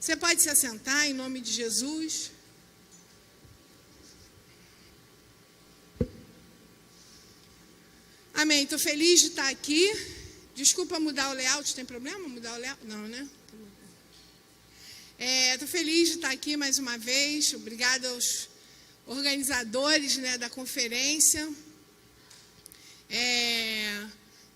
Você pode se assentar em nome de Jesus. Amém. Estou feliz de estar aqui. Desculpa mudar o layout, tem problema mudar o layout? Não, né? Estou feliz de estar aqui mais uma vez. Obrigada aos organizadores, né, da conferência.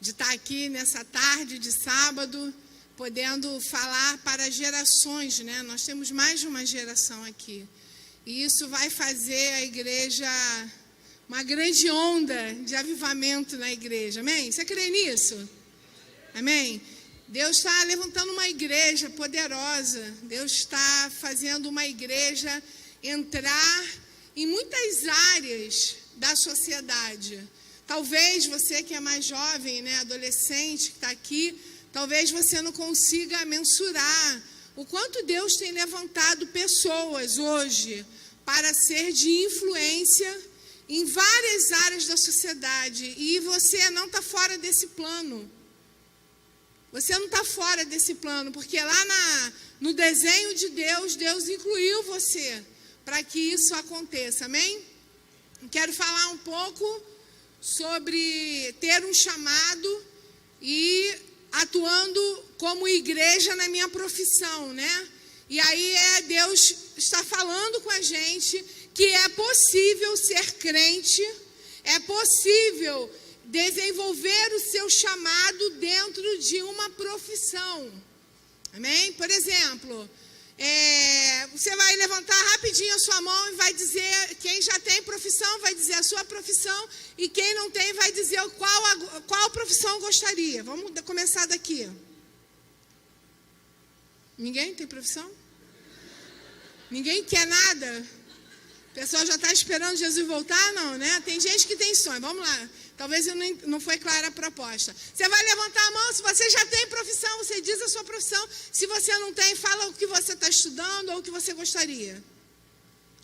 De estar aqui nessa tarde de sábado, podendo falar para gerações, né? Nós temos mais de uma geração aqui. E isso vai fazer a igreja uma grande onda de avivamento na igreja. Amém? Você crê nisso? Amém? Deus está levantando uma igreja poderosa. Deus está fazendo uma igreja entrar em muitas áreas da sociedade. Talvez você que é mais jovem, né, adolescente, que está aqui, talvez você não consiga mensurar o quanto Deus tem levantado pessoas hoje para ser de influência em várias áreas da sociedade. E você não está fora desse plano. Você não está fora desse plano, porque lá no desenho de Deus, Deus incluiu você para que isso aconteça. Amém? Quero falar um pouco sobre ter um chamado e atuando como igreja na minha profissão, né? E aí Deus está falando com a gente que é possível ser crente, é possível desenvolver o seu chamado dentro de uma profissão. Amém? Por exemplo, você vai levantar rapidinho a sua mão e vai dizer, quem já tem profissão vai dizer a sua profissão, e quem não tem vai dizer qual profissão gostaria. Vamos começar daqui. Ninguém tem profissão? Ninguém quer nada? O pessoal já está esperando Jesus voltar? Não, né? Tem gente que tem sonho. Vamos lá. Talvez não foi clara a proposta. Você vai levantar a mão, se você já tem profissão, você diz a sua profissão. Se você não tem, fala o que você está estudando ou o que você gostaria.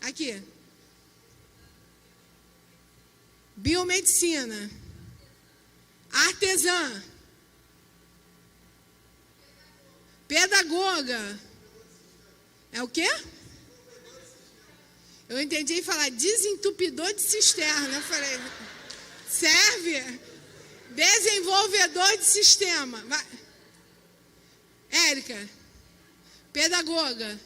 Aqui. Biomedicina. Artesã. Pedagoga. É o quê? Eu entendi falar desentupidor de cisterna. Eu falei, serve? Desenvolvedor de sistema. Vai. Érica, pedagoga.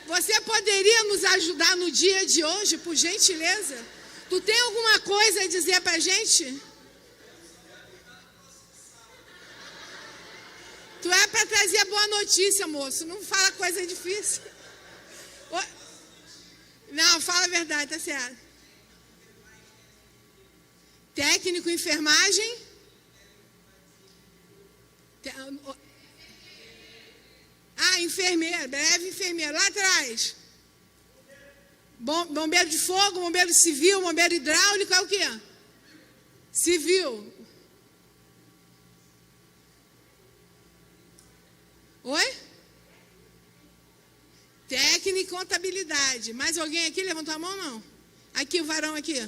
Você poderia nos ajudar no dia de hoje, por gentileza? Tu tem alguma coisa a dizer pra gente? Tu é para trazer boa notícia, moço. Não fala coisa difícil. Não, fala a verdade, tá certo. Técnico em enfermagem. Enfermeiro, breve enfermeiro. Lá atrás. Bombeiro de fogo, bombeiro civil, bombeiro hidráulico, é o quê? Civil. Oi? Técnica e contabilidade. Mais alguém aqui levantou a mão, não? Aqui, o varão aqui.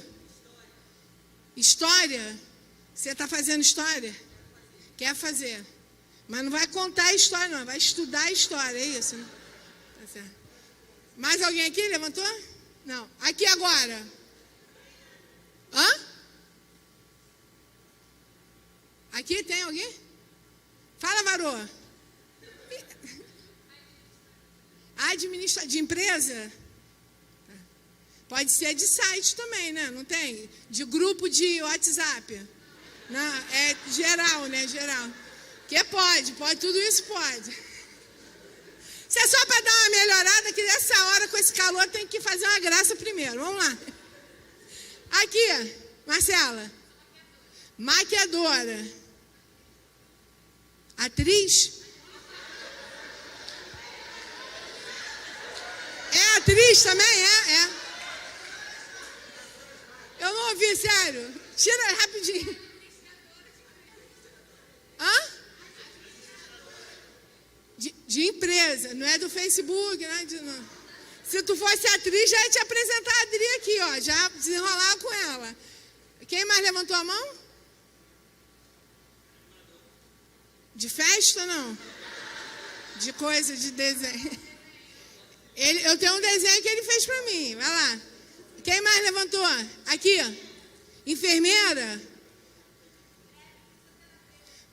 História? Você está fazendo história? Quer fazer. Mas não vai contar a história, não. Vai estudar a história, é isso? Tá certo. Mais alguém aqui levantou? Não. Aqui agora. Hã? Aqui tem alguém? Fala, varô. De empresa? Pode ser de site também, né? Não tem? De grupo de WhatsApp? Não, é geral, né? Geral. Que pode, tudo isso pode. Isso é só para dar uma melhorada, que nessa hora, com esse calor, tem que fazer uma graça primeiro. Vamos lá. Aqui, Marcela. Maquiadora. Atriz? É atriz também? É. Eu não ouvi, sério. Tira rapidinho. Hã? De empresa, não é do Facebook, né? Não. Se tu fosse atriz, já ia te apresentar a Adri aqui, ó. Já desenrolar com ela. Quem mais levantou a mão? De festa ou não? De coisa, de desenho. Eu tenho um desenho que ele fez para mim. Vai lá. Quem mais levantou? Aqui. Enfermeira.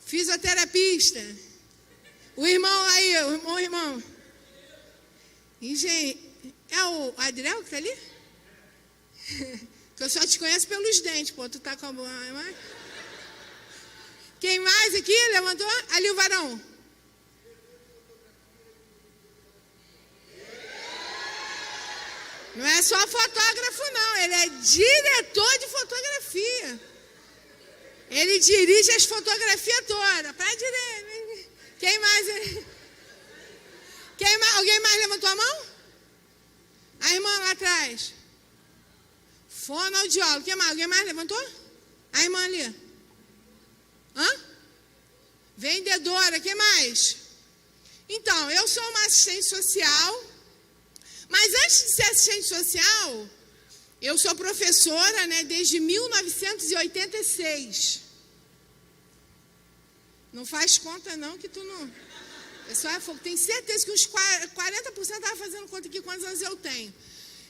Fisioterapista. O irmão aí, o irmão. É o Adriel que está ali? Que eu só te conheço pelos dentes, pô. Tu tá com a boa. Quem mais aqui levantou? Ali o varão. Não é só fotógrafo, não. Ele é diretor de fotografia. Ele dirige as fotografias todas. Pra direita. Quem mais? Alguém mais levantou a mão? A irmã lá atrás. Fonoaudiólogo. Quem mais? Alguém mais levantou? A irmã ali. Hã? Vendedora. Quem mais? Então, eu sou uma assistente social. Mas antes de ser assistente social, eu sou professora, né, desde 1986. Não faz conta não que tu não... Pessoal, tenho certeza que uns 40% estava fazendo conta aqui quantos anos eu tenho.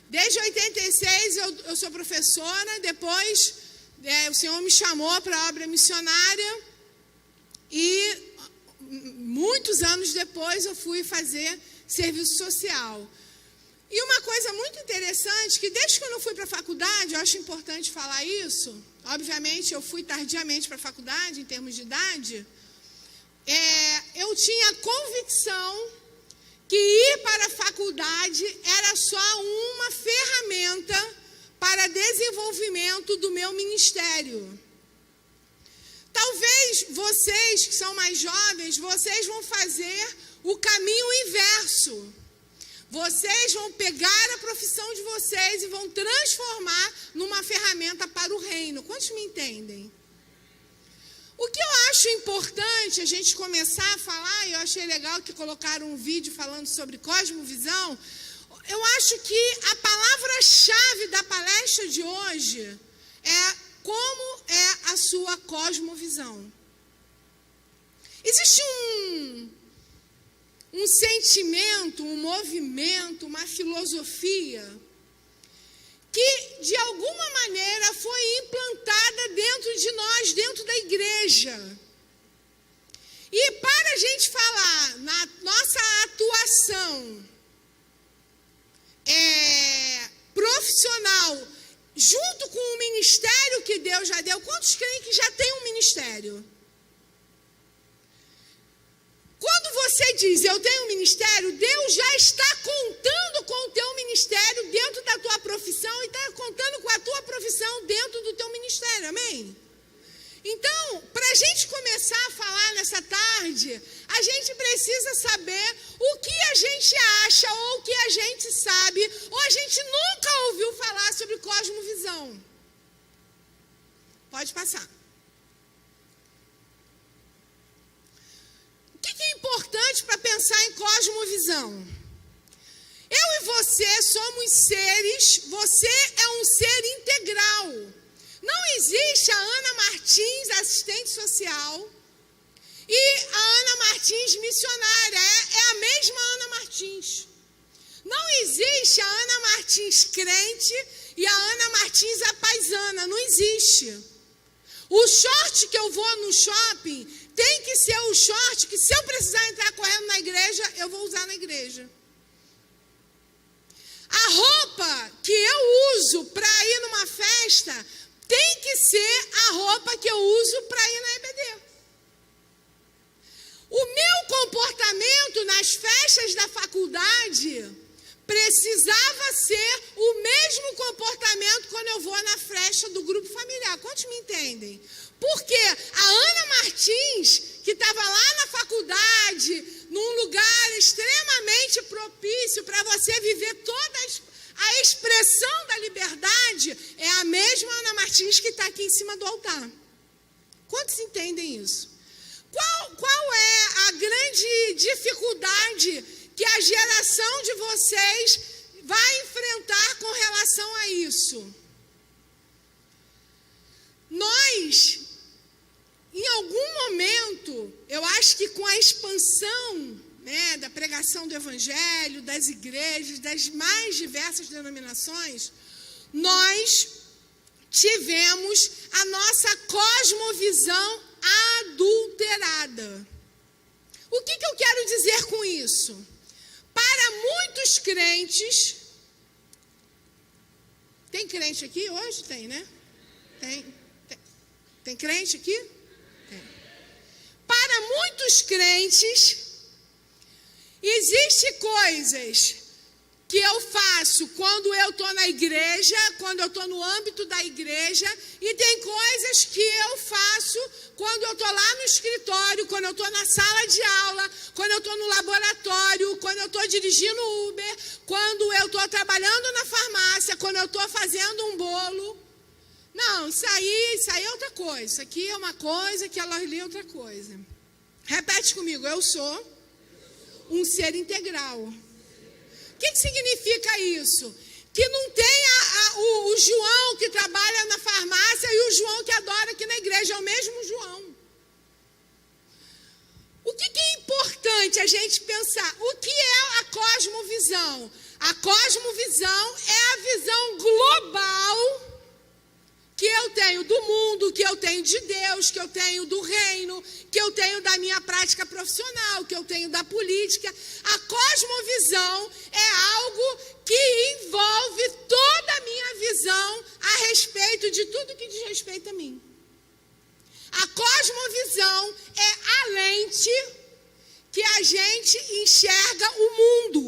Desde 86 eu sou professora, depois o Senhor me chamou para a obra missionária e muitos anos depois eu fui fazer serviço social. E uma coisa muito interessante, que desde que eu não fui para a faculdade, eu acho importante falar isso, obviamente eu fui tardiamente para a faculdade, em termos de idade, eu tinha a convicção que ir para a faculdade era só uma ferramenta para desenvolvimento do meu ministério. Talvez vocês que são mais jovens, vocês vão fazer o caminho inverso. Vocês vão pegar a profissão de vocês e vão transformar numa ferramenta para o reino. Quantos me entendem? O que eu acho importante a gente começar a falar, e eu achei legal que colocaram um vídeo falando sobre cosmovisão, eu acho que a palavra-chave da palestra de hoje é como é a sua cosmovisão. Existe um sentimento, um movimento, uma filosofia que, de alguma maneira, foi implantada dentro de nós, dentro da igreja. E para a gente falar na nossa atuação profissional, junto com o ministério que Deus já deu, quantos creem que já tem um ministério? Quando você diz, eu tenho um ministério, Deus já está contando com o teu ministério dentro da tua profissão e está contando com a tua profissão dentro do teu ministério, amém? Então, para a gente começar a falar nessa tarde, a gente precisa saber o que a gente acha ou o que a gente sabe, ou a gente nunca ouviu falar sobre cosmovisão. Pode passar. O que é importante para pensar em cosmovisão? Eu e você somos seres, você é um ser integral. Não existe a Ana Martins, assistente social, e a Ana Martins, missionária. É a mesma Ana Martins. Não existe a Ana Martins crente e a Ana Martins apaisana. Não existe. O short que eu vou no shopping tem que ser o short que, se eu precisar entrar correndo na igreja, eu vou usar na igreja. A roupa que eu uso para ir numa festa tem que ser a roupa que eu uso para ir na EBD. O meu comportamento nas festas da faculdade precisava ser o mesmo comportamento quando eu vou na festa do grupo familiar. Quantos me entendem? Porque a Ana Martins, que estava lá na faculdade, num lugar extremamente propício para você viver toda a expressão da liberdade, é a mesma Ana Martins que está aqui em cima do altar. Quantos entendem isso? Qual é a grande dificuldade que a geração de vocês vai enfrentar com relação a isso? Nós, em algum momento, eu eu acho que com a expansão, né, da pregação do Evangelho, das igrejas, das mais diversas denominações, nós tivemos a nossa cosmovisão adulterada. O que eu quero dizer com isso? Para muitos crentes... Tem crente aqui hoje? Tem, né? Tem crente aqui? Tem. Para muitos crentes, existem coisas que eu faço quando eu estou na igreja, quando eu estou no âmbito da igreja, e tem coisas que eu faço quando eu estou lá no escritório, quando eu estou na sala de aula, quando eu estou no laboratório, quando eu estou dirigindo Uber, quando eu estou trabalhando na farmácia, quando eu estou fazendo um bolo. Não, isso aí é outra coisa. Isso aqui é uma coisa, aquela ali é outra coisa. Repete comigo, eu sou um ser integral. O que significa isso? Que não tem o João que trabalha na farmácia e o João que adora aqui na igreja, é o mesmo João. O que é importante a gente pensar? O que é a cosmovisão? A cosmovisão é a visão global que eu tenho do mundo, que eu tenho de Deus, que eu tenho do reino, que eu tenho da minha prática profissional, que eu tenho da política. A cosmovisão é algo que envolve toda a minha visão a respeito de tudo que diz respeito a mim. A cosmovisão é a lente que a gente enxerga o mundo.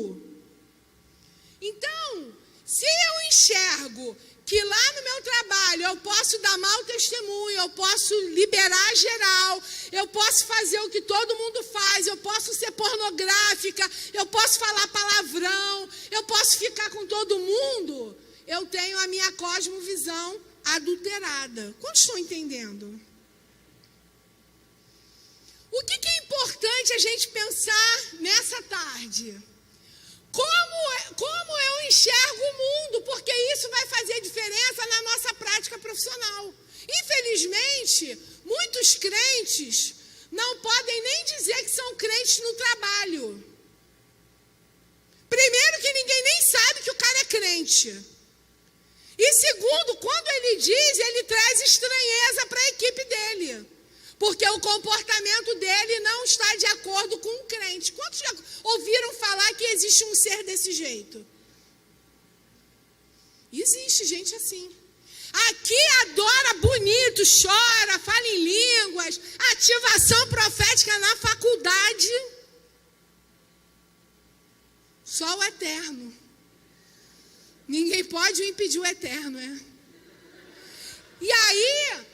Então, se eu enxergo que lá no meu trabalho eu posso dar mau testemunho, eu posso liberar geral, eu posso fazer o que todo mundo faz, eu posso ser pornográfica, eu posso falar palavrão, eu posso ficar com todo mundo, eu tenho a minha cosmovisão adulterada. Quantos estão entendendo? O que é importante a gente pensar nessa tarde? Como eu enxergo o mundo, porque isso vai fazer diferença na nossa prática profissional. Infelizmente, muitos crentes não podem nem dizer que são crentes no trabalho. Primeiro que ninguém nem sabe que o cara é crente. E segundo, quando ele diz, ele traz estranheza para a equipe dele. Porque o comportamento dele não está de acordo com um crente. Quantos já ouviram falar que existe um ser desse jeito? Existe gente assim. Aqui adora bonito, chora, fala em línguas, ativação profética na faculdade. Só o eterno. Ninguém pode impedir o eterno, é? E aí...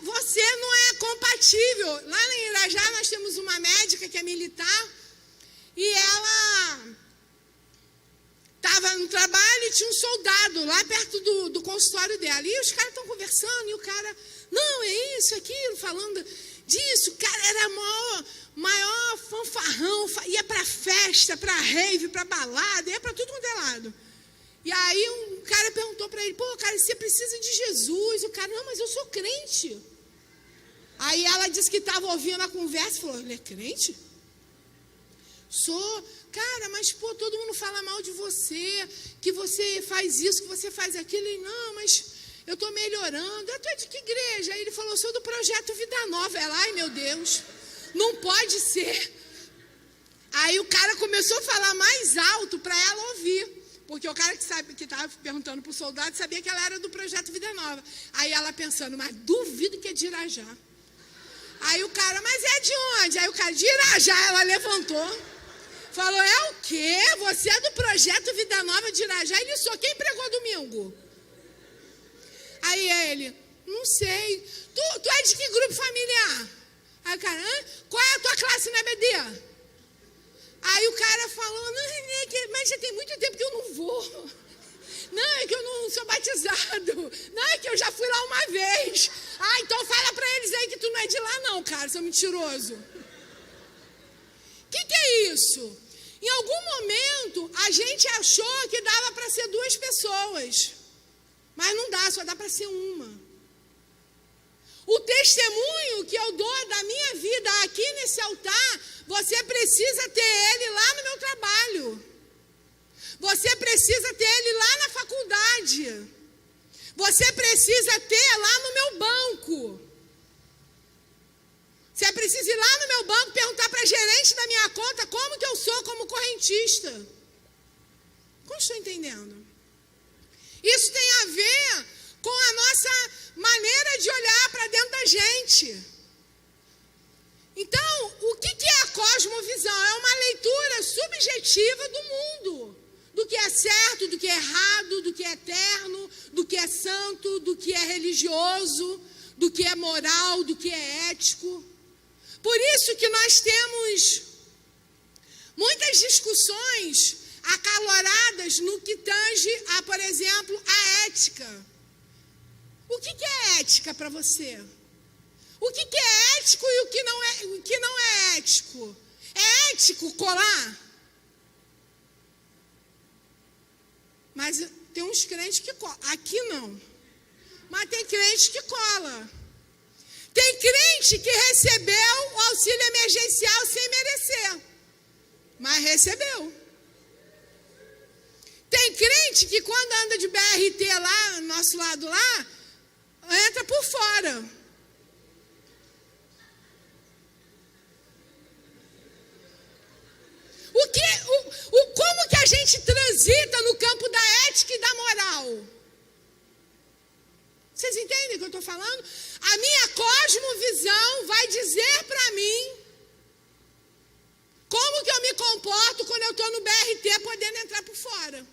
você não é compatível. Lá em Irajá nós temos uma médica que é militar e ela estava no trabalho e tinha um soldado lá perto do consultório dela. E os caras estão conversando e o cara, não, é isso, aquilo, falando disso. O cara era maior fanfarrão, ia para festa, para rave, para balada, ia para tudo quanto é lado. E aí um cara perguntou para ele, pô, cara, você precisa de Jesus? O cara, não, mas eu sou crente. Aí ela disse que estava ouvindo a conversa e falou, ele é crente? Sou. Cara, mas pô, todo mundo fala mal de você, que você faz isso, que você faz aquilo. E não, mas eu estou melhorando. Tu é de que igreja? Aí ele falou, sou do Projeto Vida Nova. Ela, ai meu Deus, não pode ser. Aí o cara começou a falar mais alto para ela ouvir. Porque o cara que estava perguntando para o soldado sabia que ela era do Projeto Vida Nova. Aí ela pensando, mas duvido que é de Irajá. Aí o cara, mas é de onde? Aí o cara, de Irajá. Ela levantou, falou, é o quê? Você é do Projeto Vida Nova de Irajá? Ele só, quem pregou domingo? Aí ele, não sei. Tu é de que grupo familiar? Aí o cara, qual é a tua classe na EBD? Aí o cara falou, não, mas já tem muito tempo que eu não vou. Não, é que eu não sou batizado. Não, é que eu já fui lá uma vez. Ah, então fala para eles aí que tu não é de lá não, cara, seu mentiroso. O que é isso? Em algum momento, a gente achou que dava para ser duas pessoas. Mas não dá, só dá para ser uma. O testemunho que eu dou da minha vida aqui nesse altar, você precisa ter ele lá no meu trabalho. Você precisa ter ele lá na faculdade. Você precisa ter lá no meu banco. Você precisa ir lá no meu banco e perguntar para a gerente da minha conta como que eu sou como correntista. Como estou entendendo? Isso tem a ver com a nossa maneira de olhar para dentro da gente. Então, o que é a cosmovisão? É uma leitura subjetiva do mundo. Do que é certo, do que é errado, do que é eterno, do que é santo, do que é religioso, do que é moral, do que é ético. Por isso que nós temos muitas discussões acaloradas no que tange a, por exemplo, a ética. O que é ética para você? O que é ético e o que não é ético? É ético colar? Mas tem uns crentes que colam. Aqui não. Mas tem crente que cola. Tem crente que recebeu o auxílio emergencial sem merecer. Mas recebeu. Tem crente que quando anda de BRT lá, no nosso lado lá, entra por fora. Como que a gente transita no campo da ética e da moral? Vocês entendem o que eu estou falando? A minha cosmovisão vai dizer para mim como que eu me comporto quando eu estou no BRT podendo entrar por fora.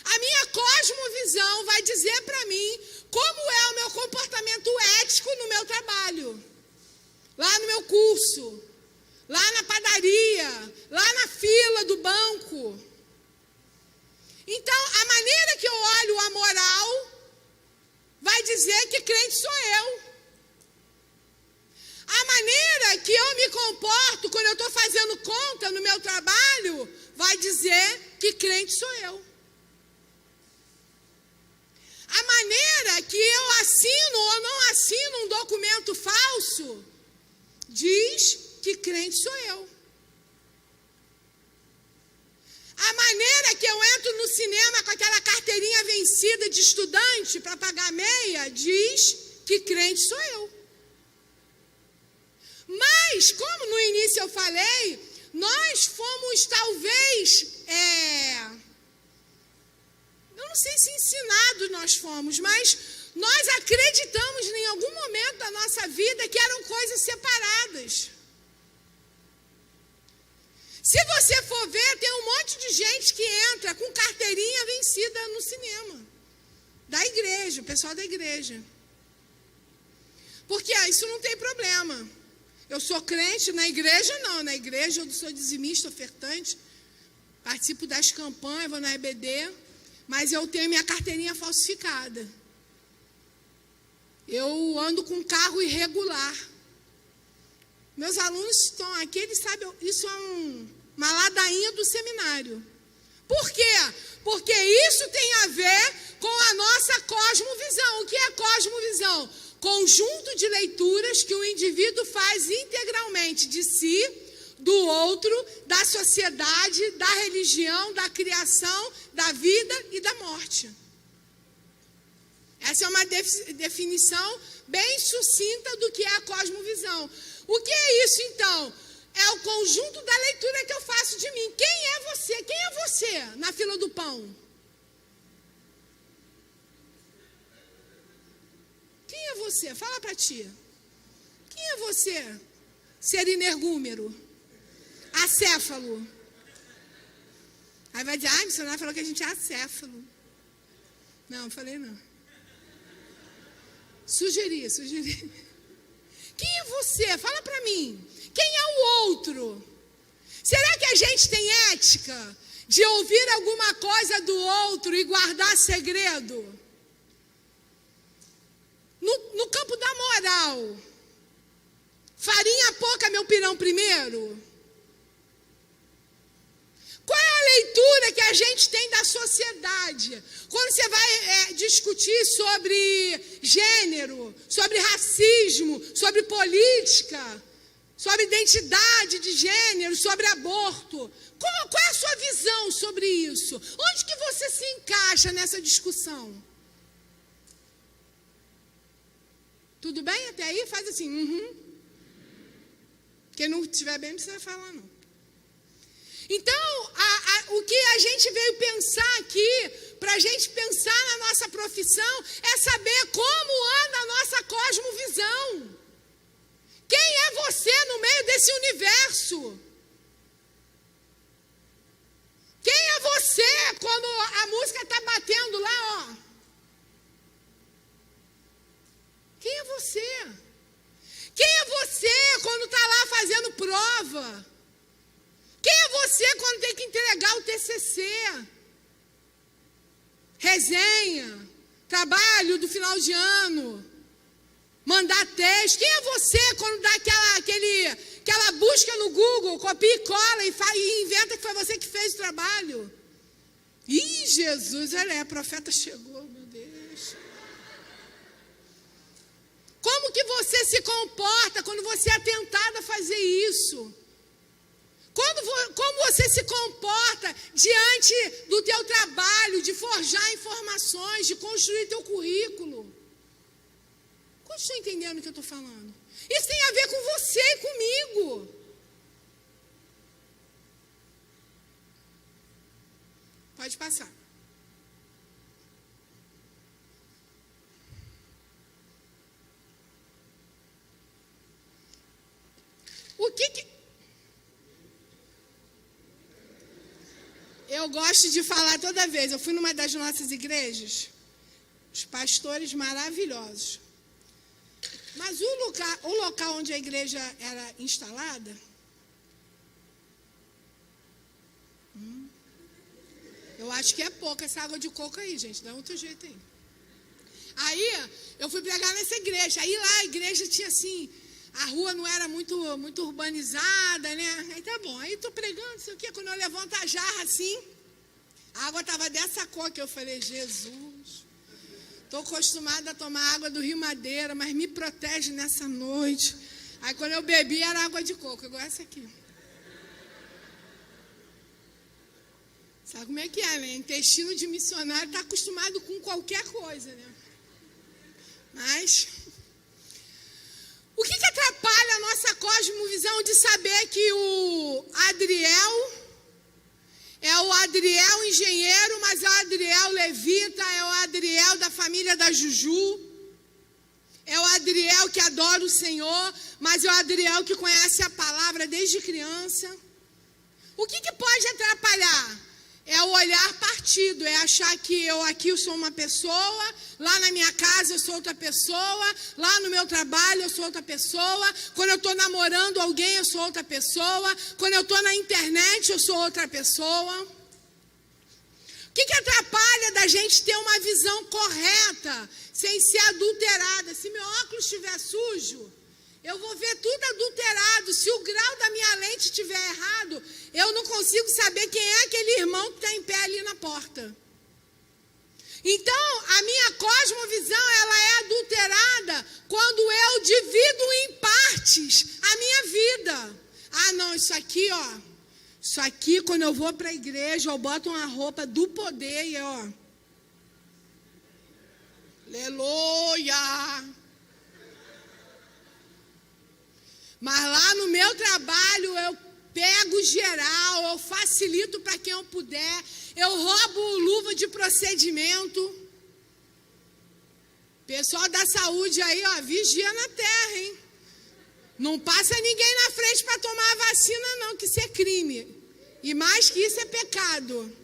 A minha cosmovisão vai dizer para mim como é o meu comportamento ético no meu trabalho, lá no meu curso, lá na padaria, lá na fila do banco. Então, a maneira que eu olho a moral vai dizer que crente sou eu. A maneira que eu me comporto quando eu estou fazendo conta no meu trabalho vai dizer que crente sou eu. A maneira que eu assino ou não assino um documento falso diz que crente sou eu. A maneira que eu entro no cinema com aquela carteirinha vencida de estudante para pagar meia diz que crente sou eu. Mas, como no início eu falei, nós fomos talvez, eu não sei se ensinados nós fomos, mas nós acreditamos em algum momento da nossa vida que eram coisas separadas. Se você for ver, tem um monte de gente que entra com carteirinha vencida no cinema. Da igreja, o pessoal da igreja. Porque isso não tem problema. Eu sou crente, na igreja não. Na igreja eu sou dizimista, ofertante. Participo das campanhas, vou na EBD. Mas eu tenho minha carteirinha falsificada. Eu ando com um carro irregular. Meus alunos estão aqui, eles sabem, isso é uma ladainha do seminário. Por quê? Porque isso tem a ver com a nossa cosmovisão. O que é cosmovisão? Conjunto de leituras que o indivíduo faz integralmente de si, do outro, da sociedade, da religião, da criação, da vida e da morte. Essa é uma definição bem sucinta do que é a cosmovisão. O que é isso, então? É o conjunto da leitura que eu faço de mim. Quem é você? Quem é você na fila do pão? Quem é você? Fala para ti. Quem é você? Ser energúmero. Acéfalo. Aí vai dizer, a missionária falou que a gente é acéfalo. Não, falei não. Sugeri. Quem é você? Fala para mim. Quem é o outro? Será que a gente tem ética de ouvir alguma coisa do outro e guardar segredo? No campo da moral, farinha pouca, meu pirão primeiro? Qual é a leitura que a gente tem da sociedade. Quando você vai discutir sobre gênero, sobre racismo, sobre política, sobre identidade de gênero, sobre aborto, qual é a sua visão sobre isso? Onde que você se encaixa nessa discussão? Tudo bem até aí? Faz assim, Quem não estiver bem, não precisa falar, não. Então, o que a gente veio pensar aqui, para a gente pensar na nossa profissão, é saber como anda a nossa cosmovisão. Quem é você no meio desse universo? Quem é você quando a música está batendo lá, ó? Quem é você? Quem é você quando está lá fazendo prova? Quem é você quando tem que entregar o TCC? Resenha, trabalho do final de ano, mandar texto. Quem é você quando dá aquela busca no Google, copia e cola e inventa que foi você que fez o trabalho? Ih, Jesus, olha, a profeta chegou, meu Deus. Como que você se comporta quando você é tentado a fazer isso? Como você se comporta diante do teu trabalho, de forjar informações, de construir teu currículo? Quantos estão entendendo o que eu estou falando? Isso tem a ver com você e comigo. Pode passar. O que eu gosto de falar toda vez. Eu fui numa das nossas igrejas, os pastores maravilhosos. Mas o local onde a igreja era instalada, eu acho que é pouca essa água de coco aí, gente. Dá outro jeito aí. Aí, eu fui pregar nessa igreja. Aí lá a igreja tinha assim, a rua não era muito urbanizada, né? Aí tá bom. Aí tô pregando, não sei o quê. Quando eu levanto a jarra assim, a água tava dessa cor que eu falei, Jesus, tô acostumada a tomar água do Rio Madeira, mas me protege nessa noite. Aí quando eu bebi era água de coco, igual essa aqui. Sabe como é que é, né? Intestino de missionário está acostumado com qualquer coisa, né? Mas o que atrapalha a nossa cosmovisão de saber que o Adriel é o Adriel engenheiro, mas é o Adriel levita, é o Adriel da família da Juju, é o Adriel que adora o Senhor, mas é o Adriel que conhece a palavra desde criança? O que pode atrapalhar? É o olhar partido, é achar que eu sou uma pessoa, lá na minha casa eu sou outra pessoa, lá no meu trabalho eu sou outra pessoa, quando eu estou namorando alguém eu sou outra pessoa, quando eu estou na internet eu sou outra pessoa. O que atrapalha da gente ter uma visão correta, sem ser adulterada? Se meu óculos estiver sujo, eu vou ver tudo adulterado. Se o grau da minha lente estiver errado, eu não consigo saber quem é aquele irmão que está em pé ali na porta. Então, a minha cosmovisão, ela é adulterada quando eu divido em partes a minha vida. Ah, não, isso aqui, ó. Isso aqui, quando eu vou para a igreja, eu boto uma roupa do poder e, ó. Aleluia! Mas lá no meu trabalho eu pego geral, eu facilito para quem eu puder, eu roubo luva de procedimento. Pessoal da saúde aí, ó, vigia na terra, hein? Não passa ninguém na frente para tomar a vacina não, que isso é crime. E mais que isso é pecado.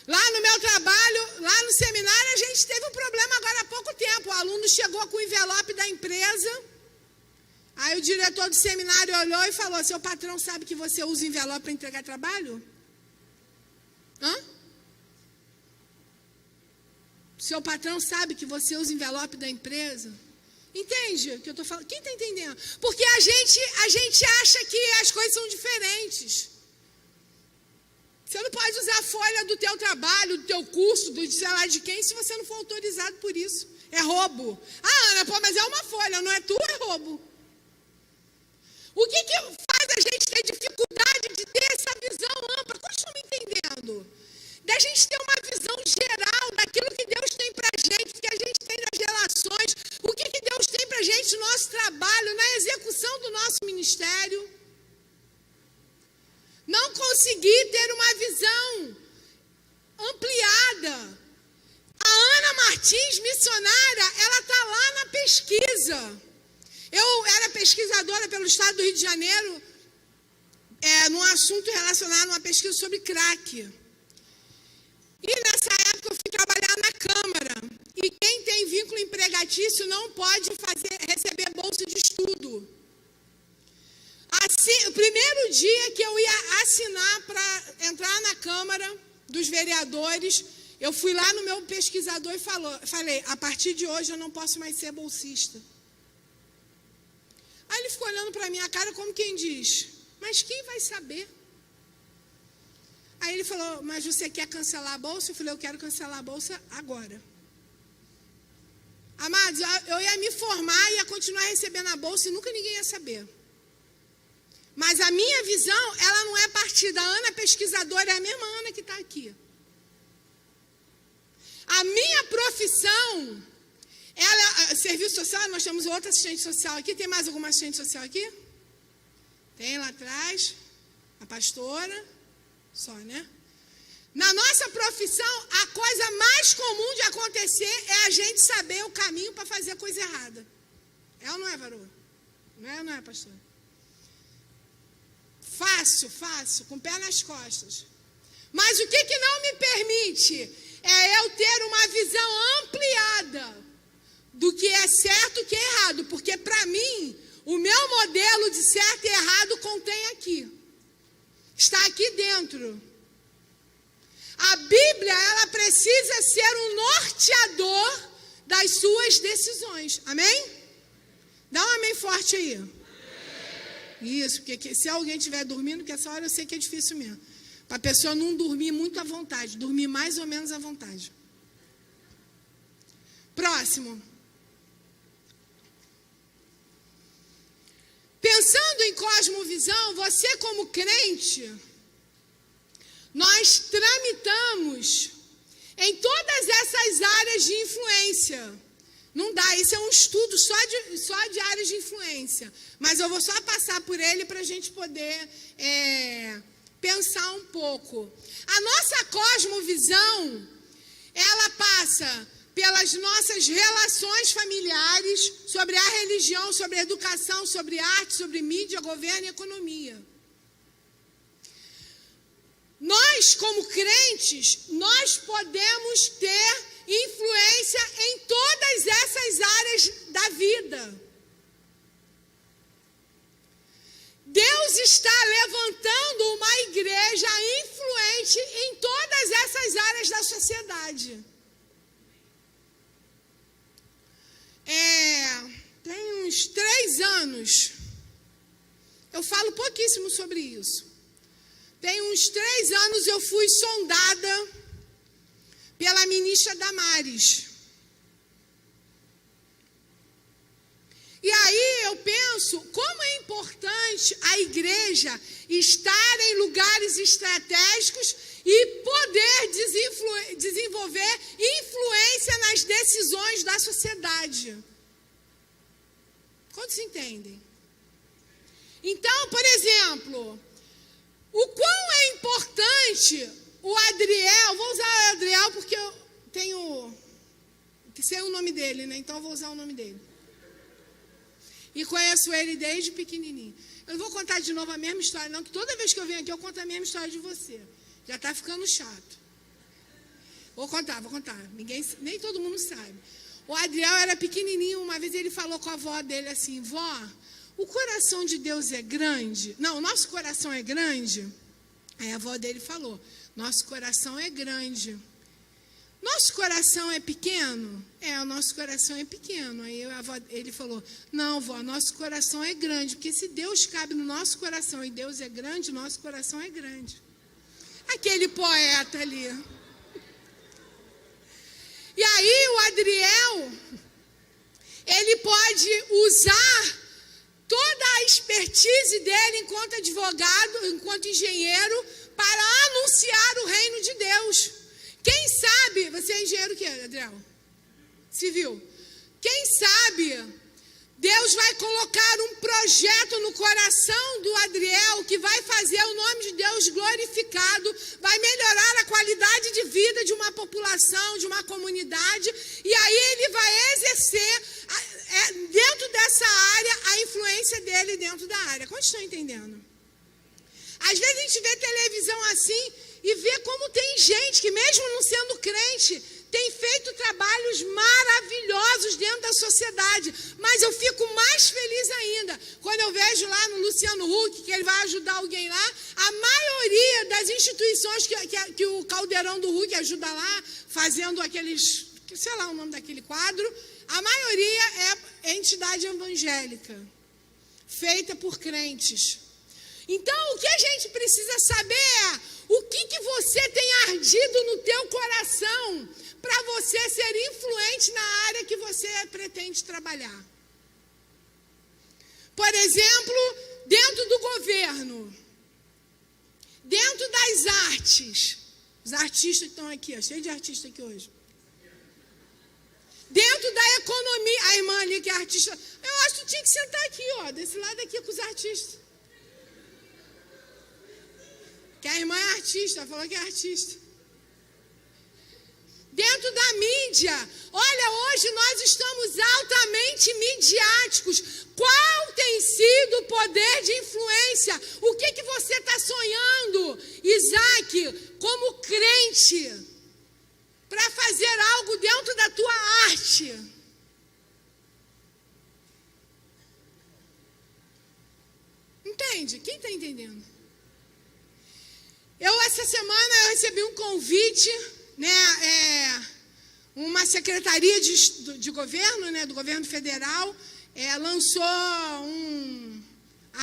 Lá no meu trabalho, lá no seminário, a gente teve um problema agora há pouco tempo. O aluno chegou com o envelope da empresa. Aí o diretor do seminário olhou e falou, seu patrão sabe que você usa envelope para entregar trabalho? Hã? Seu patrão sabe que você usa envelope da empresa? Entende o que eu estou falando? Quem está entendendo? Porque a gente acha que as coisas são diferentes. Você não pode usar a folha do teu trabalho, do teu curso, do sei lá de quem, se você não for autorizado por isso. É roubo. Ah, Ana, pô, mas é uma folha, não é tua, é roubo. O que faz a gente ter dificuldade de ter essa visão ampla? Continua me entendendo. Da gente ter uma visão geral daquilo que Deus tem pra gente, que a gente tem nas relações, o que Deus tem pra gente no nosso trabalho, na execução do nosso ministério. Não conseguir ter uma visão ampliada. A Ana Martins, missionária, ela está lá na pesquisa. Eu era pesquisadora pelo estado do Rio de Janeiro, num assunto relacionado a uma pesquisa sobre crack. E nessa época eu fui trabalhar na Câmara. E quem tem vínculo empregatício não pode receber bolsa de estudo. Assim, o primeiro dia que eu ia assinar para entrar na Câmara dos Vereadores, eu fui lá no meu pesquisador e falei, a partir de hoje eu não posso mais ser bolsista. Aí ele ficou olhando para minha cara como quem diz, mas quem vai saber? Aí ele falou, mas você quer cancelar a bolsa? Eu falei, eu quero cancelar a bolsa agora. Amados, eu ia me formar e ia continuar recebendo a bolsa e nunca ninguém ia saber. Mas a minha visão, ela não é a partir da Ana pesquisadora, é a mesma Ana que está aqui. A minha profissão, serviço social, nós temos outra assistente social aqui. Tem mais alguma assistente social aqui? Tem lá atrás, a pastora, só, né? Na nossa profissão, a coisa mais comum de acontecer é a gente saber o caminho para fazer a coisa errada. É ou não é, varô? Não é, pastor? Fácil, com o pé nas costas. Mas o que não me permite é eu ter uma visão ampliada do que é certo e o que é errado. Porque, para mim, o meu modelo de certo e errado contém aqui. Está aqui dentro. A Bíblia, ela precisa ser um norteador das suas decisões. Amém? Dá um amém forte aí. Isso, porque se alguém estiver dormindo, que essa hora eu sei que é difícil mesmo. Para a pessoa não dormir muito à vontade, dormir mais ou menos à vontade. Próximo. Pensando em cosmovisão, você como crente, nós tramitamos em todas essas áreas de influência. Não dá, isso é um estudo só de áreas de influência. Mas eu vou só passar por ele para a gente poder pensar um pouco. A nossa cosmovisão, ela passa pelas nossas relações familiares, sobre a religião, sobre a educação, sobre arte, sobre mídia, governo e economia. Nós, como crentes, nós podemos ter influência em todas essas áreas da vida. Deus está levantando uma igreja influente em todas essas áreas da sociedade. Tem uns 3 anos, eu falo pouquíssimo sobre isso. Tem uns 3 anos eu fui sondada pela ministra Damares. E aí eu penso, como é importante a igreja estar em lugares estratégicos e poder desenvolver influência nas decisões da sociedade. Quantos entendem? Então, por exemplo, o quão é importante o Adriel, vou usar o Adriel porque eu tenho que ser o nome dele, né? Então eu vou usar o nome dele. E conheço ele desde pequenininho. Eu não vou contar de novo a mesma história, não, que toda vez que eu venho aqui eu conto a mesma história de você. Já está ficando chato. Vou contar. Nem todo mundo sabe. O Adriel era pequenininho, uma vez ele falou com a avó dele assim, vó, o coração de Deus é grande? Não, o nosso coração é grande? Aí a avó dele falou, nosso coração é grande. Nosso coração é pequeno? O nosso coração é pequeno. Aí ele falou, não, vó, nosso coração é grande, porque se Deus cabe no nosso coração e Deus é grande, nosso coração é grande. aquele poeta ali. E aí o Adriel, ele pode usar toda a expertise dele enquanto advogado, enquanto engenheiro, para anunciar o reino de Deus. Quem sabe, você é engenheiro o quê, Adriel? Civil. Quem sabe Deus vai colocar um projeto no coração do Adriel que vai fazer o nome de Deus glorificado, vai melhorar a qualidade de vida de uma população, de uma comunidade, e aí ele vai exercer dentro dessa área a influência dele dentro da área. Quantos estão entendendo? Às vezes a gente vê televisão assim e vê como tem gente que mesmo não sendo crente tem feito trabalhos maravilhosos dentro da sociedade, mas eu fico mais feliz ainda quando eu vejo lá no Luciano Huck que ele vai ajudar alguém lá. A maioria das instituições que o Caldeirão do Huck ajuda lá, fazendo aqueles, sei lá o nome daquele quadro, a maioria é entidade evangélica, feita por crentes. Então, o que a gente precisa saber é o que você tem ardido no teu coração para você ser influente na área que você pretende trabalhar. Por exemplo, dentro do governo, dentro das artes, os artistas que estão aqui, cheio de artistas aqui hoje. Dentro da economia, a irmã ali que é artista, eu acho que tinha que sentar aqui, ó, desse lado aqui com os artistas. Que a irmã é artista, falou que é artista. Dentro da mídia, olha, hoje nós estamos altamente midiáticos. Qual tem sido o poder de influência? O que você está sonhando, Isaac, como crente, para fazer algo dentro da tua arte? Entende? Quem está entendendo? Essa semana, eu recebi um convite, né, uma secretaria de governo, né, do governo federal, lançou a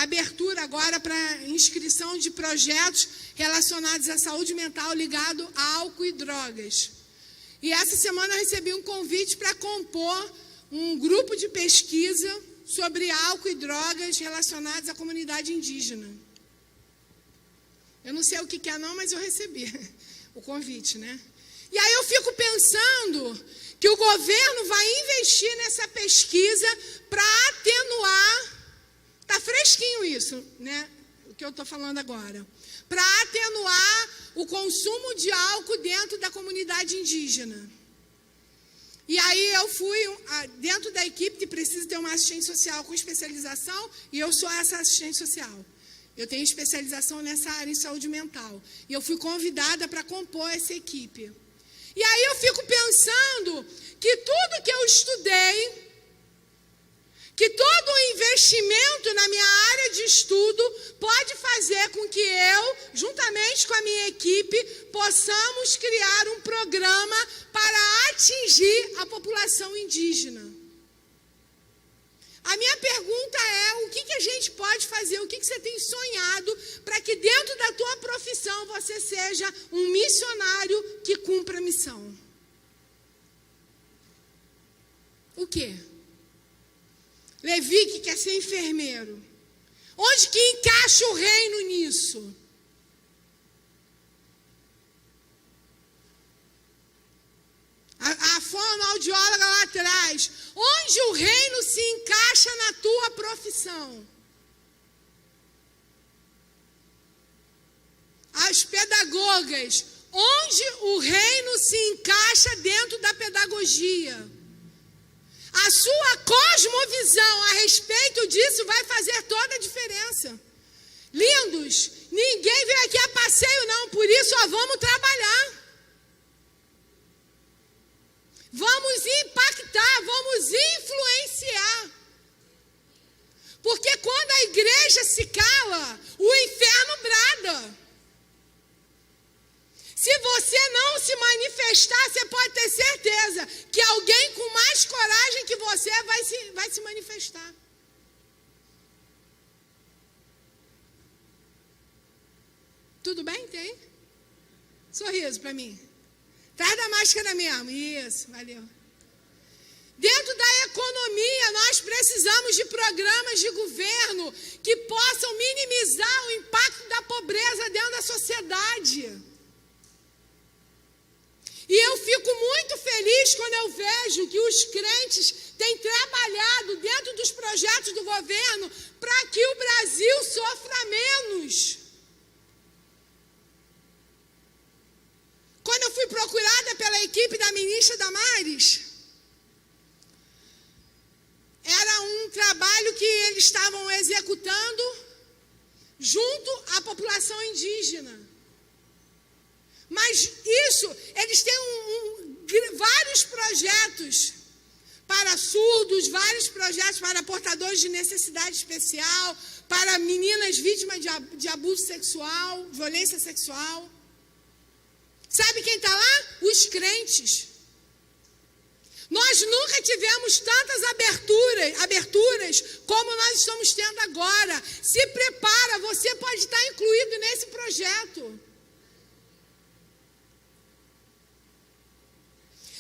abertura agora para inscrição de projetos relacionados à saúde mental ligado a álcool e drogas. E essa semana eu recebi um convite para compor um grupo de pesquisa sobre álcool e drogas relacionados à comunidade indígena. Eu não sei o que é não, mas eu recebi o convite, né? E aí eu fico pensando que o governo vai investir nessa pesquisa para atenuar, está fresquinho isso, né? O que eu estou falando agora. Para atenuar o consumo de álcool dentro da comunidade indígena. E aí eu fui dentro da equipe que precisa ter uma assistente social com especialização, e eu sou essa assistente social. Eu tenho especialização nessa área em saúde mental. E eu fui convidada para compor essa equipe. E aí eu fico pensando que tudo que eu estudei, que todo o investimento na minha área de estudo pode fazer com que eu, juntamente com a minha equipe, possamos criar um programa para atingir a população indígena. A minha pergunta é, o que a gente pode fazer, o que você tem sonhado para que dentro da tua profissão você seja um missionário que cumpra a missão? O quê? Levi que quer ser enfermeiro. Onde que encaixa o reino nisso? A fonoaudióloga lá atrás. Onde o reino se encaixa na tua profissão? As pedagogas. Onde o reino se encaixa dentro da pedagogia? A sua cosmovisão a respeito disso vai fazer toda a diferença. Lindos, ninguém veio aqui a passeio não, por isso vamos trabalhar. Vamos impactar, vamos influenciar. Porque quando a igreja se cala, o inferno brada. Se você não se manifestar, você pode ter certeza que alguém com mais coragem que você vai se manifestar. Tudo bem? Tem? Sorriso para mim. Traz da máscara mesmo. Isso, valeu. Dentro da economia, nós precisamos de programas de governo que possam minimizar o impacto da pobreza dentro da sociedade. E eu fico muito feliz quando eu vejo que os crentes têm trabalhado dentro dos projetos do governo para que o Brasil sofra menos. Quando eu fui procurada pela equipe da ministra Damares, era um trabalho que eles estavam executando junto à população indígena. Mas isso, eles têm vários projetos para surdos, vários projetos para portadores de necessidade especial, para meninas vítimas de abuso sexual, violência sexual. Sabe quem está lá? Os crentes. Nós nunca tivemos tantas aberturas como nós estamos tendo agora. Se prepara, você pode estar incluído nesse projeto.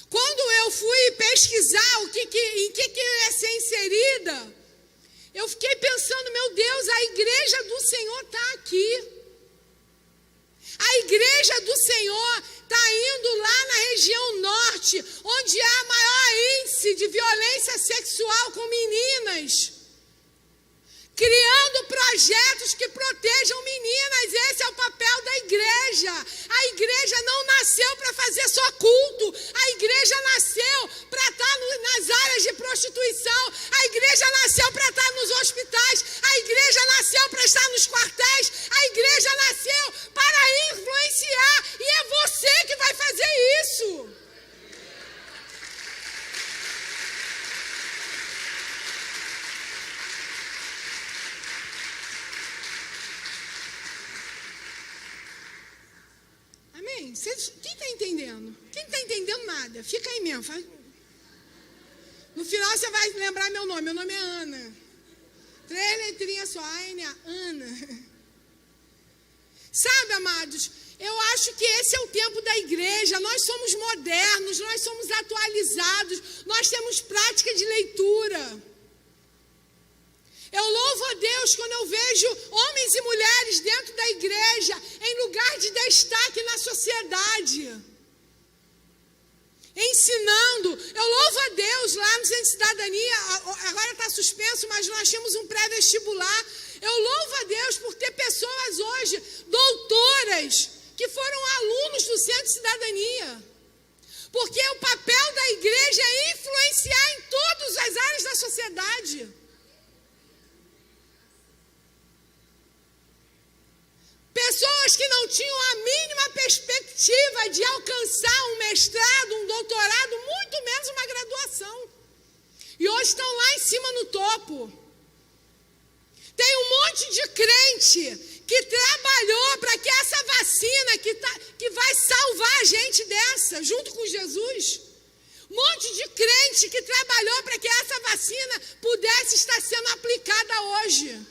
Quando eu fui pesquisar em que eu ia ser inserida, eu fiquei pensando, meu Deus, a igreja do Senhor está aqui. A igreja do Senhor está indo lá na região norte, onde há maior índice de violência sexual com meninas, criando projetos que protejam meninas. Esse é o papel da igreja. A igreja não nasceu para fazer só culto. A igreja nasceu para estar nas áreas de prostituição. A igreja nasceu para estar nos hospitais. A igreja nasceu para estar nos quartéis. A igreja nasceu para influenciar. E é você que vai fazer isso. Quem está entendendo? Quem não está entendendo nada, fica aí mesmo. No final você vai lembrar meu nome. Meu nome é Ana. 3 letrinhas só. Ana. Sabe, amados, eu acho que esse é o tempo da igreja. Nós somos modernos, nós somos atualizados, nós temos prática de leitura. Eu louvo a Deus quando eu vejo homens e mulheres dentro da igreja, em lugar de destaque na sociedade, ensinando. Eu louvo a Deus lá no Centro de Cidadania, agora está suspenso, mas nós tínhamos um pré-vestibular. Eu louvo a Deus por ter pessoas hoje, doutoras, que foram alunos do Centro de Cidadania. Porque o papel da igreja é influenciar em todas as áreas da sociedade. Pessoas que não tinham a mínima perspectiva de alcançar um mestrado, um doutorado, muito menos uma graduação. E hoje estão lá em cima no topo. Tem um monte de crente que trabalhou para que essa vacina que vai salvar a gente dessa, junto com Jesus. Um monte de crente que trabalhou para que essa vacina pudesse estar sendo aplicada hoje.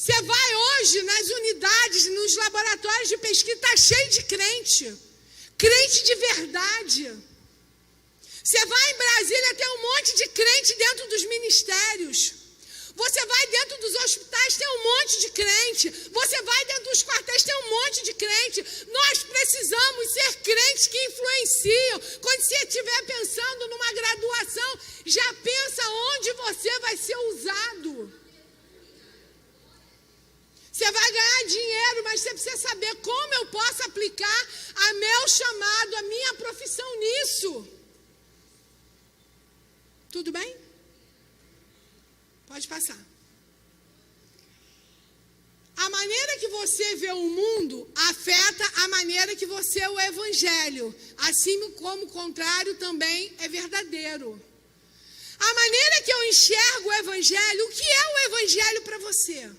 Você vai hoje nas unidades, nos laboratórios de pesquisa, está cheio de crente. Crente de verdade. Você vai em Brasília, tem um monte de crente dentro dos ministérios. Você vai dentro dos hospitais, tem um monte de crente. Você vai dentro dos quartéis, tem um monte de crente. Nós precisamos ser crentes que influenciam. Quando você estiver pensando numa graduação, já pensa onde você vai ser usado. Você vai ganhar dinheiro, mas você precisa saber como eu posso aplicar a meu chamado, a minha profissão nisso. Tudo bem? Pode passar. A maneira que você vê o mundo afeta a maneira que você vê o evangelho. Assim como o contrário também é verdadeiro. A maneira que eu enxergo o evangelho, o que é o evangelho para você?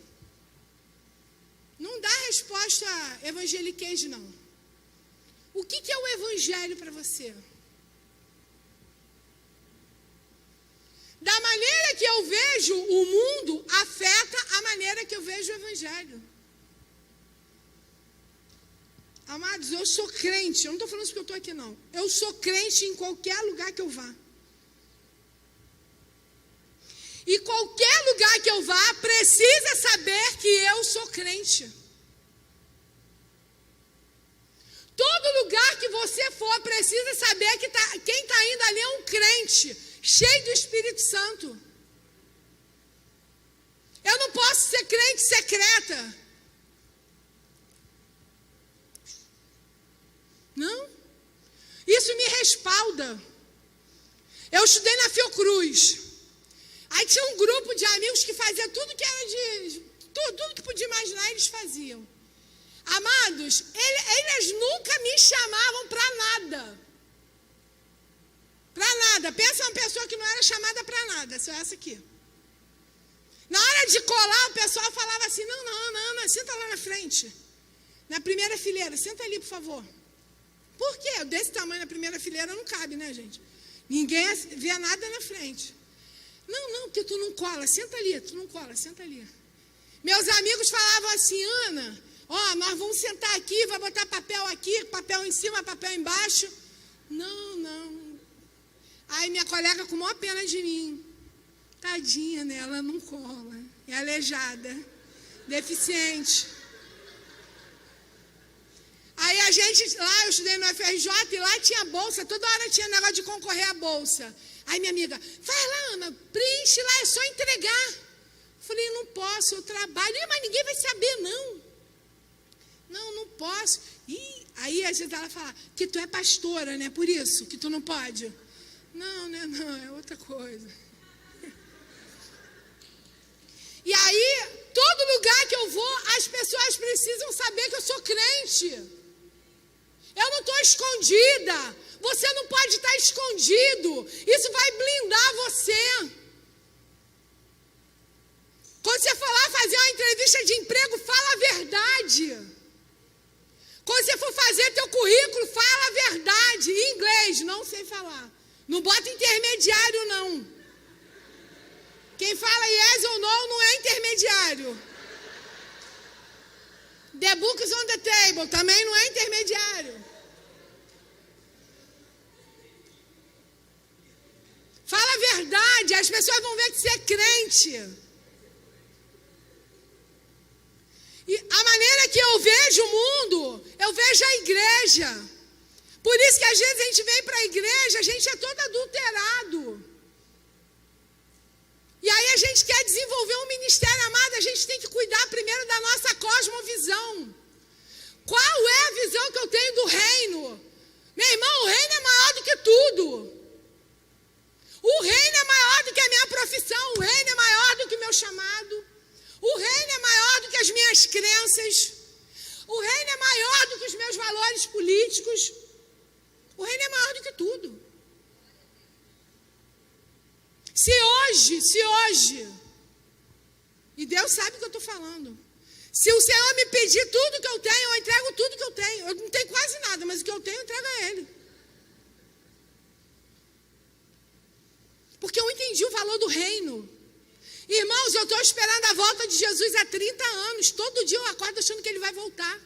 Não dá resposta evangeliquez, não. O que é o evangelho para você? Da maneira que eu vejo o mundo, afeta a maneira que eu vejo o evangelho. Amados, eu sou crente. Eu não estou falando isso porque eu estou aqui, não. Eu sou crente em qualquer lugar que eu vá. E qualquer lugar que eu vá, precisa saber que eu sou crente. Todo lugar que você for, precisa saber que quem está indo ali é um crente, cheio do Espírito Santo. Eu não posso ser crente secreta. Não. Isso me respalda. Eu estudei na Fiocruz. Aí tinha um grupo de amigos que fazia tudo que era de... Tudo que podia imaginar, eles faziam. Amados, eles nunca me chamavam para nada. Para nada. Pensa uma pessoa que não era chamada para nada. Só essa aqui. Na hora de colar, o pessoal falava assim, não, Ana, senta lá na frente. Na primeira fileira, senta ali, por favor. Por quê? Desse tamanho, na primeira fileira, não cabe, né, gente? Ninguém vê nada na frente. Não, porque tu não cola, senta ali, tu não cola, senta ali. Meus amigos falavam assim, Ana, nós vamos sentar aqui, vai botar papel aqui, papel em cima, papel embaixo. Não. Aí minha colega com maior pena de mim. Tadinha, né? Ela não cola. É aleijada, deficiente. Aí a gente, lá eu estudei no FRJ e lá tinha bolsa, toda hora tinha negócio de concorrer à bolsa. Aí minha amiga, vai lá, Ana, preenche lá, é só entregar. Eu falei, não posso, eu trabalho. Mas ninguém vai saber, não. Não posso. Aí às vezes ela fala, que tu é pastora, né? Por isso, que tu não pode. Não, né? Não, é outra coisa. E aí, todo lugar que eu vou, as pessoas precisam saber que eu sou crente. Eu não estou escondida. Você não pode estar escondido. Isso vai blindar você. Quando você for lá fazer uma entrevista de emprego, fala a verdade. Quando você for fazer teu currículo, fala a verdade. Em inglês, não sei falar. Não bota intermediário, não. Quem fala yes ou no não é intermediário. The book is on the table também não é intermediário. Fala a verdade, as pessoas vão ver que você é crente. E a maneira que eu vejo o mundo, eu vejo a igreja. Por isso que às vezes a gente vem para a igreja, a gente é todo adulterado. E aí a gente quer desenvolver um ministério, amado, a gente tem que cuidar primeiro da nossa cosmovisão. Qual é a visão que eu tenho do reino? Meu irmão, o reino é maior do que tudo. O reino é maior do que a minha profissão, o reino é maior do que o meu chamado. O reino é maior do que as minhas crenças. O reino é maior do que os meus valores políticos. O reino é maior do que tudo. Se hoje, e Deus sabe o que eu estou falando, se o Senhor me pedir tudo que eu tenho, eu entrego tudo que eu tenho. Eu não tenho quase nada, mas o que eu tenho, eu entrego a Ele. Porque eu entendi o valor do reino. Irmãos, eu estou esperando a volta de Jesus há 30 anos. Todo dia eu acordo achando que Ele vai voltar.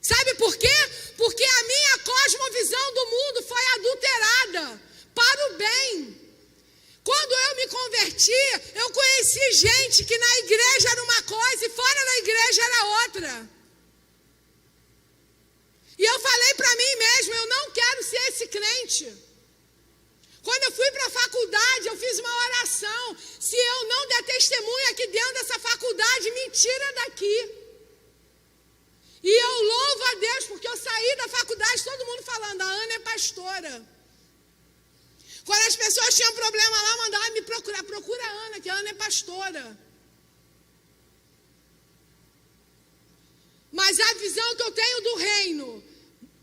Sabe por quê? Porque a minha cosmovisão do mundo foi adulterada para o bem. Quando eu me converti, eu conheci gente que na igreja era uma coisa e fora da igreja era outra. E eu falei para mim mesmo, eu não quero ser esse crente. Quando eu fui para a faculdade, eu fiz uma oração. Se eu não der testemunho aqui dentro dessa faculdade, me tira daqui. E eu louvo a Deus, porque eu saí da faculdade, todo mundo falando, a Ana é pastora. Quando as pessoas tinham problema lá, mandavam me procurar. Procura a Ana, que a Ana é pastora. Mas a visão que eu tenho do reino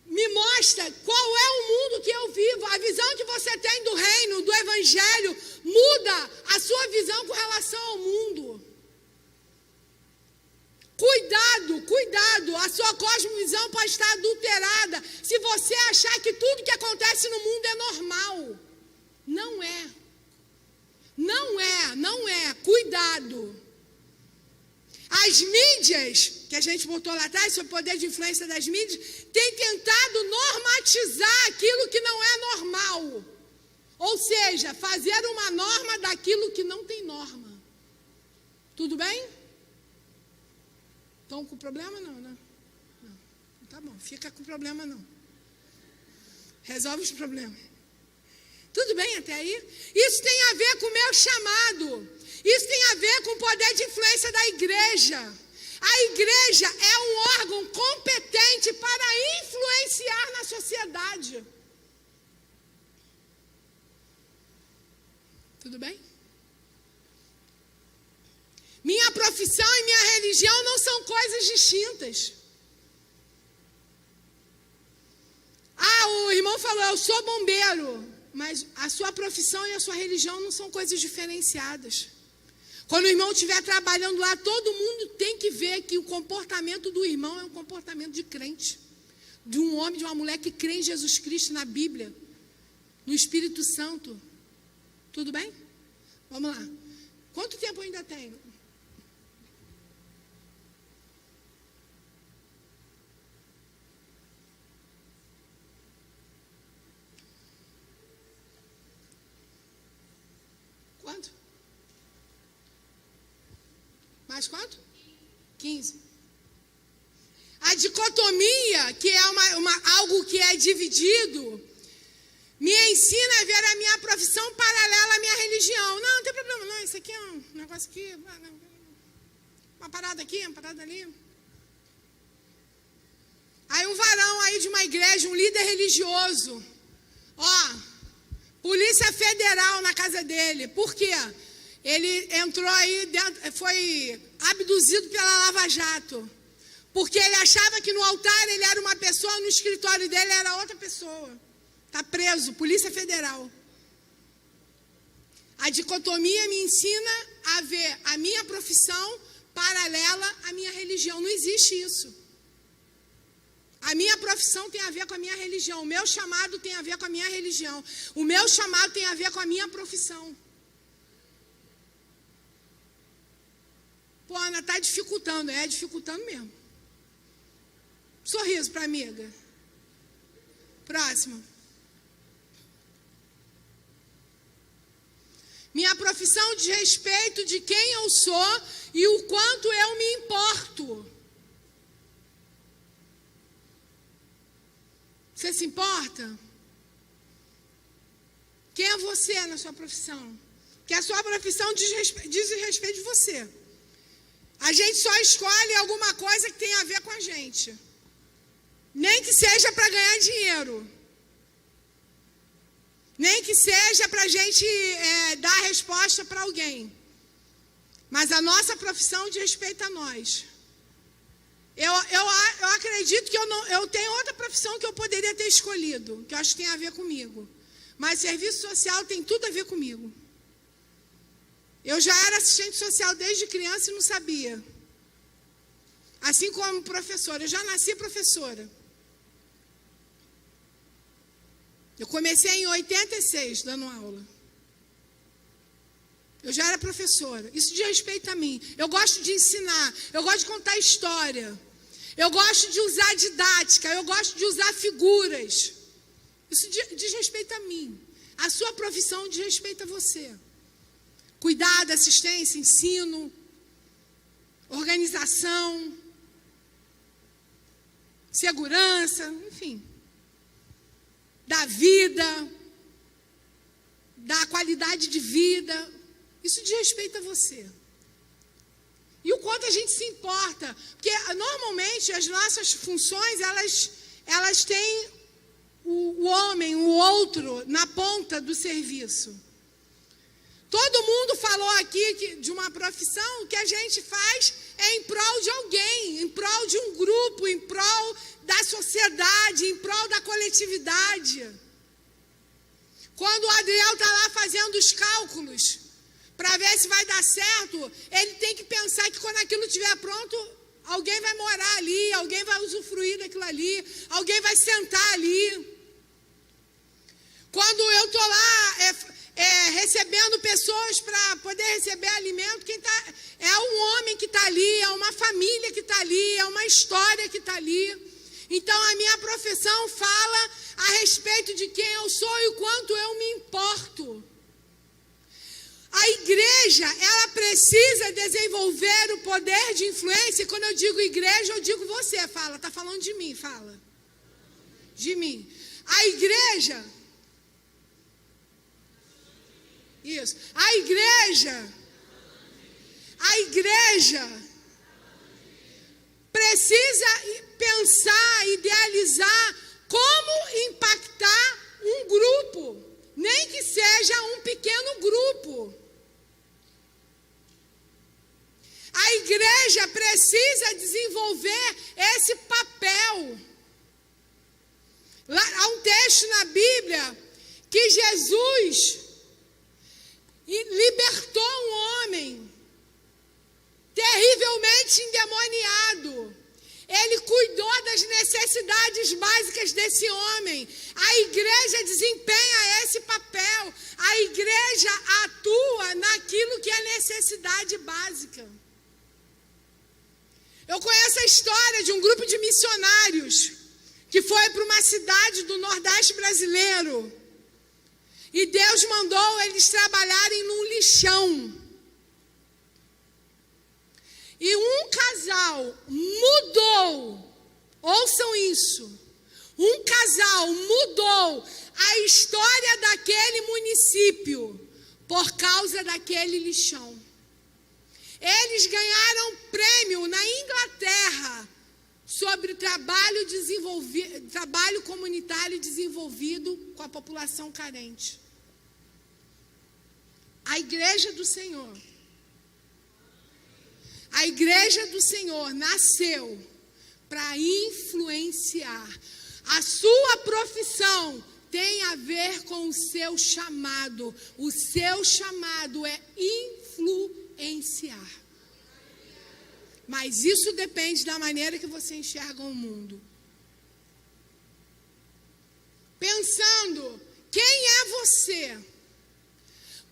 me mostra qual é o mundo que eu vivo. A visão que você tem do reino, do evangelho, muda a sua visão com relação ao mundo. Cuidado, a sua cosmovisão pode estar adulterada se você achar que tudo que acontece no mundo é normal. Não é. Não é. Cuidado. As mídias que a gente botou lá atrás, sobre o poder de influência das mídias, tem tentado normatizar aquilo que não é normal. Ou seja, fazer uma norma daquilo que não tem norma. Tudo bem? Estão com problema? Não, né? Não. Tá bom, fica com problema não. Resolve os problemas. Tudo bem até aí? Isso tem a ver com o meu chamado. Isso tem a ver com o poder de influência da igreja. A igreja é um órgão competente para influenciar na sociedade. Tudo bem? Minha profissão e minha religião não são coisas distintas. O irmão falou, eu sou bombeiro, mas a sua profissão e a sua religião não são coisas diferenciadas. Quando o irmão estiver trabalhando lá, todo mundo tem que ver que o comportamento do irmão é um comportamento de crente. De um homem, de uma mulher que crê em Jesus Cristo, na Bíblia, no Espírito Santo. Tudo bem? Vamos lá. Quanto tempo ainda tenho? Quanto? Mais quanto? 15. A dicotomia, que é algo que é dividido, me ensina a ver a minha profissão paralela à minha religião. Não tem problema não, isso aqui é um negócio aqui, uma parada aqui, uma parada ali. Aí um varão aí de uma igreja, um líder religioso, Polícia Federal na casa dele. Por quê? Ele entrou aí dentro, foi abduzido pela Lava Jato. Porque ele achava que no altar ele era uma pessoa, no escritório dele era outra pessoa. Está preso, Polícia Federal. A dicotomia me ensina a ver a minha profissão paralela à minha religião. Não existe isso. A minha profissão tem a ver com a minha religião. O meu chamado tem a ver com a minha religião. O meu chamado tem a ver com a minha profissão. Pô, Ana, está dificultando. É dificultando mesmo. Sorriso para a amiga. Próximo. Minha profissão diz respeito de quem eu sou e o quanto eu me importo. Você se importa? Quem é você na sua profissão? Que a sua profissão diz respeito de você. A gente só escolhe alguma coisa que tem a ver com a gente. Nem que seja para ganhar dinheiro. Nem que seja para a gente dar resposta para alguém. Mas a nossa profissão diz respeito a nós. Eu acredito que eu tenho outra profissão que eu poderia ter escolhido, que eu acho que tem a ver comigo. Mas serviço social tem tudo a ver comigo. Eu já era assistente social desde criança e não sabia. Assim como professora. Eu já nasci professora. Eu comecei em 86, dando aula. Eu já era professora. Isso diz respeito a mim. Eu gosto de ensinar. Eu gosto de contar história. Eu gosto de usar didática. Eu gosto de usar figuras. Isso diz respeito a mim. A sua profissão diz respeito a você. Cuidado, assistência, ensino, organização, segurança, enfim. Da vida, da qualidade de vida. Isso diz respeito a você. E o quanto a gente se importa. Porque, normalmente, as nossas funções, elas têm o homem, o outro, na ponta do serviço. Todo mundo falou aqui de uma profissão que a gente faz em prol de alguém, em prol de um grupo, em prol da sociedade, em prol da coletividade. Quando o Adriel está lá fazendo os cálculos, para ver se vai dar certo, ele tem que pensar que quando aquilo estiver pronto, alguém vai morar ali, alguém vai usufruir daquilo ali, alguém vai sentar ali. Quando eu estou lá recebendo pessoas para poder receber alimento. É um homem que está ali, é uma família que está ali, é uma história que está ali. Então, a minha profissão fala a respeito de quem eu sou e o quanto eu me importo. A igreja, ela precisa desenvolver o poder de influência. E quando eu digo igreja, eu digo você. Fala, está falando de mim, fala. De mim. A igreja... Isso. A igreja precisa pensar, idealizar como impactar um grupo, nem que seja um pequeno grupo. A igreja precisa desenvolver esse papel. Há um texto na Bíblia que Jesus libertou um homem terrivelmente endemoniado. Ele cuidou das necessidades básicas desse homem. A igreja desempenha esse papel. A igreja atua naquilo que é necessidade básica. Eu conheço a história de um grupo de missionários que foi para uma cidade do Nordeste brasileiro. E Deus mandou eles trabalharem num lixão. E um casal mudou, ouçam isso, um casal mudou a história daquele município por causa daquele lixão. Eles ganharam prêmio na Inglaterra sobre trabalho comunitário desenvolvido com a população carente. A igreja do Senhor. A igreja do Senhor nasceu para influenciar. A sua profissão tem a ver com o seu chamado. O seu chamado é influenciar. Mas isso depende da maneira que você enxerga o mundo. Pensando, quem é você?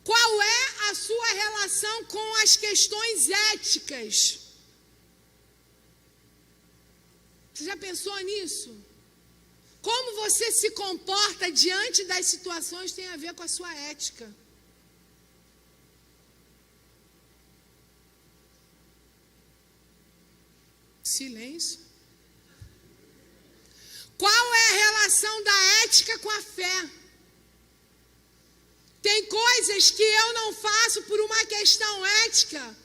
Qual é a sua relação com as questões éticas? Você já pensou nisso? Como você se comporta diante das situações tem a ver com a sua ética. Silêncio. Qual é a relação da ética com a fé? Tem coisas que eu não faço por uma questão ética,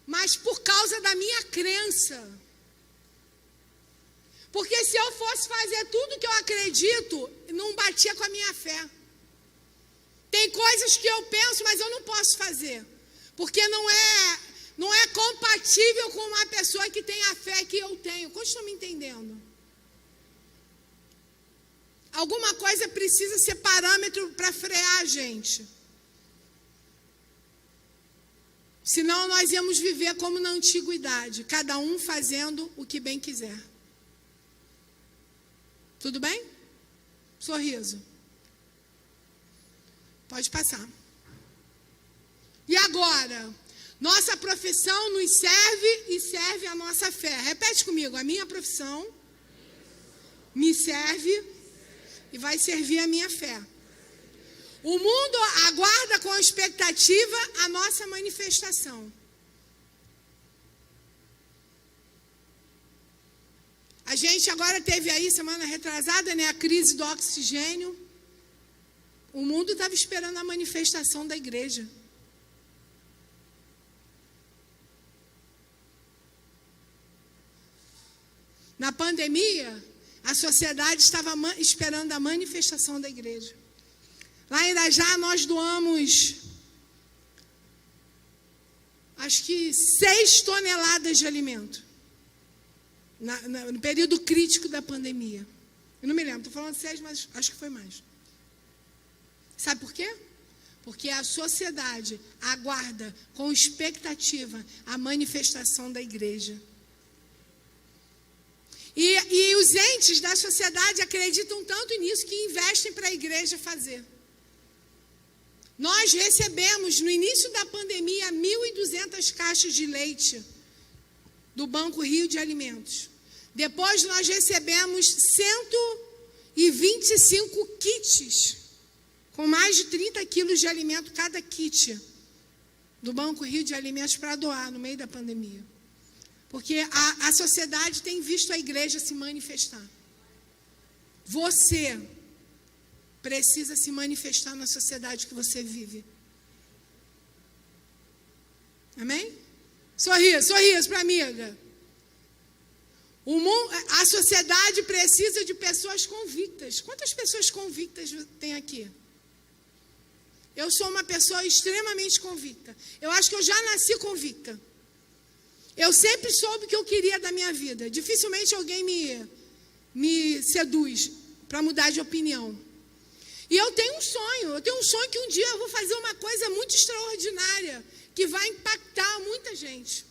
mas por causa da minha crença. Porque se eu fosse fazer tudo que eu acredito, não batia com a minha fé. Tem coisas que eu penso, mas eu não posso fazer. Porque não é compatível com uma pessoa que tem a fé que eu tenho. Quantos estão me entendendo? Alguma coisa precisa ser parâmetro para frear a gente. Senão nós íamos viver como na antiguidade, cada um fazendo o que bem quiser. Tudo bem? Sorriso. Pode passar. E agora? Nossa profissão nos serve e serve a nossa fé. Repete comigo, a minha profissão me serve e vai servir a minha fé. O mundo aguarda com expectativa a nossa manifestação. A gente agora teve aí, semana retrasada, a crise do oxigênio. O mundo estava esperando a manifestação da igreja. Na pandemia, a sociedade estava esperando a manifestação da igreja. Lá em Irajá, nós doamos, acho que 6 toneladas de alimento. No período crítico da pandemia. Eu não me lembro, estou falando 6, mas acho que foi mais. Sabe por quê? Porque a sociedade aguarda com expectativa a manifestação da igreja. E os entes da sociedade acreditam tanto nisso que investem para a igreja fazer. Nós recebemos, no início da pandemia, 1.200 caixas de leite do Banco Rio de Alimentos. Depois nós recebemos 125 kits, com mais de 30 quilos de alimento cada kit, do Banco Rio de Alimentos para doar no meio da pandemia. Porque a sociedade tem visto a igreja se manifestar. Você precisa se manifestar na sociedade que você vive. Amém? Sorriso para a amiga. A sociedade precisa de pessoas convictas. Quantas pessoas convictas tem aqui? Eu sou uma pessoa extremamente convicta. Eu acho que eu já nasci convicta. Eu sempre soube o que eu queria da minha vida. Dificilmente alguém me seduz para mudar de opinião. E eu tenho um sonho que um dia eu vou fazer uma coisa muito extraordinária, que vai impactar muita gente.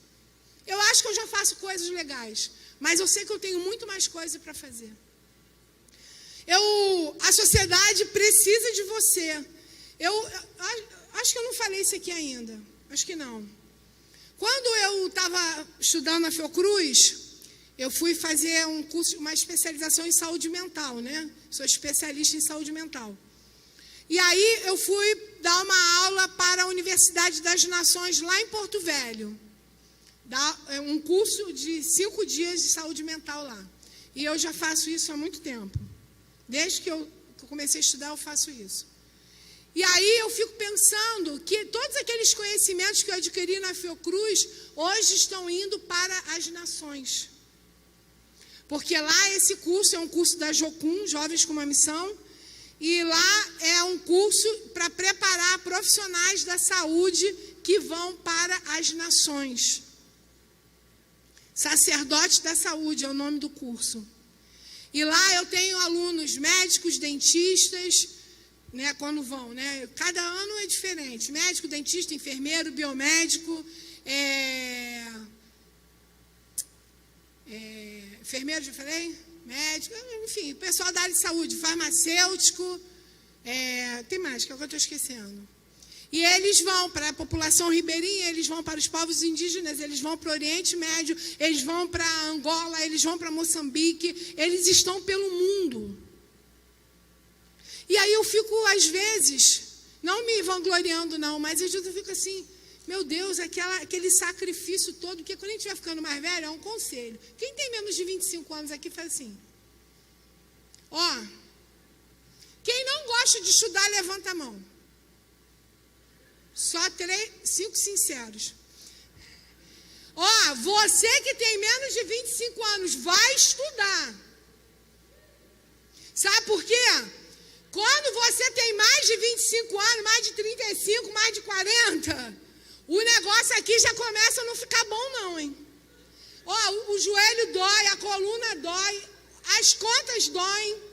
Eu acho que eu já faço coisas legais, mas eu sei que eu tenho muito mais coisa para fazer. A sociedade precisa de você. Eu acho que eu não falei isso aqui ainda, acho que não. Quando eu estava estudando na Fiocruz, eu fui fazer um curso, uma especialização em saúde mental, né? Sou especialista em saúde mental. E aí eu fui dar uma aula para a Universidade das Nações, lá em Porto Velho. Um curso de 5 dias de saúde mental lá. E eu já faço isso há muito tempo. Desde que eu comecei a estudar, eu faço isso. E aí eu fico pensando que todos aqueles conhecimentos que eu adquiri na Fiocruz, hoje estão indo para as nações. Porque lá esse curso é um curso da Jocum, Jovens com uma Missão, e lá é um curso para preparar profissionais da saúde que vão para as nações. Sacerdotes da Saúde é o nome do curso. E lá eu tenho alunos médicos, dentistas, né, quando vão, né? Cada ano é diferente. Médico, dentista, enfermeiro, biomédico, enfermeiro, já falei? Médico, enfim, pessoal da área de saúde, farmacêutico, tem mais, que é o que eu estou esquecendo. E eles vão para a população ribeirinha, eles vão para os povos indígenas, eles vão para o Oriente Médio, eles vão para Angola, eles vão para Moçambique, eles estão pelo mundo. E aí eu fico, às vezes, não me vangloriando não, mas às vezes eu fico assim, meu Deus, aquele sacrifício todo, porque quando a gente vai ficando mais velho, é um conselho. Quem tem menos de 25 anos aqui faz assim. Quem não gosta de estudar, levanta a mão. Só 5 sinceros. Você que tem menos de 25 anos, vai estudar. Sabe por quê? Quando você tem mais de 25 anos, mais de 35, mais de 40, o negócio aqui já começa a não ficar bom não, hein? O joelho dói, a coluna dói, as contas doem.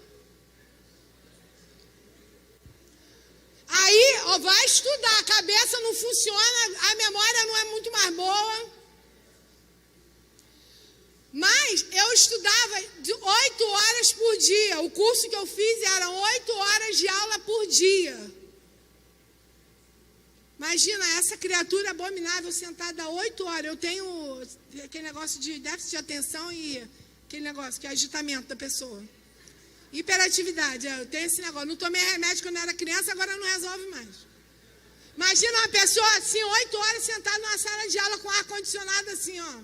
Aí, vai estudar, a cabeça não funciona, a memória não é muito mais boa. Mas eu estudava de 8 horas por dia. O curso que eu fiz eram 8 horas de aula por dia. Imagina, essa criatura abominável sentada 8 horas. Eu tenho aquele negócio de déficit de atenção e aquele negócio que é agitamento da pessoa. Hiperatividade, eu tenho esse negócio. Não tomei remédio quando eu era criança, agora não resolve mais. Imagina uma pessoa assim, 8 horas sentada numa sala de aula com ar-condicionado assim, ó.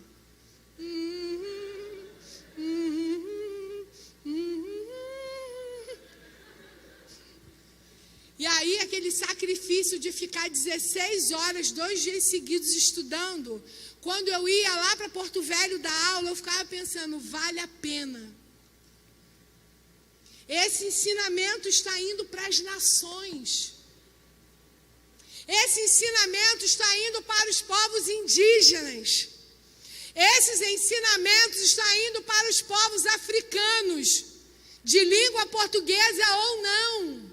E aí aquele sacrifício de ficar 16 horas, 2 dias seguidos estudando. Quando eu ia lá para Porto Velho dar aula, eu ficava pensando, vale a pena. Esse ensinamento está indo para as nações. Esse ensinamento está indo para os povos indígenas. Esses ensinamentos estão indo para os povos africanos, de língua portuguesa ou não.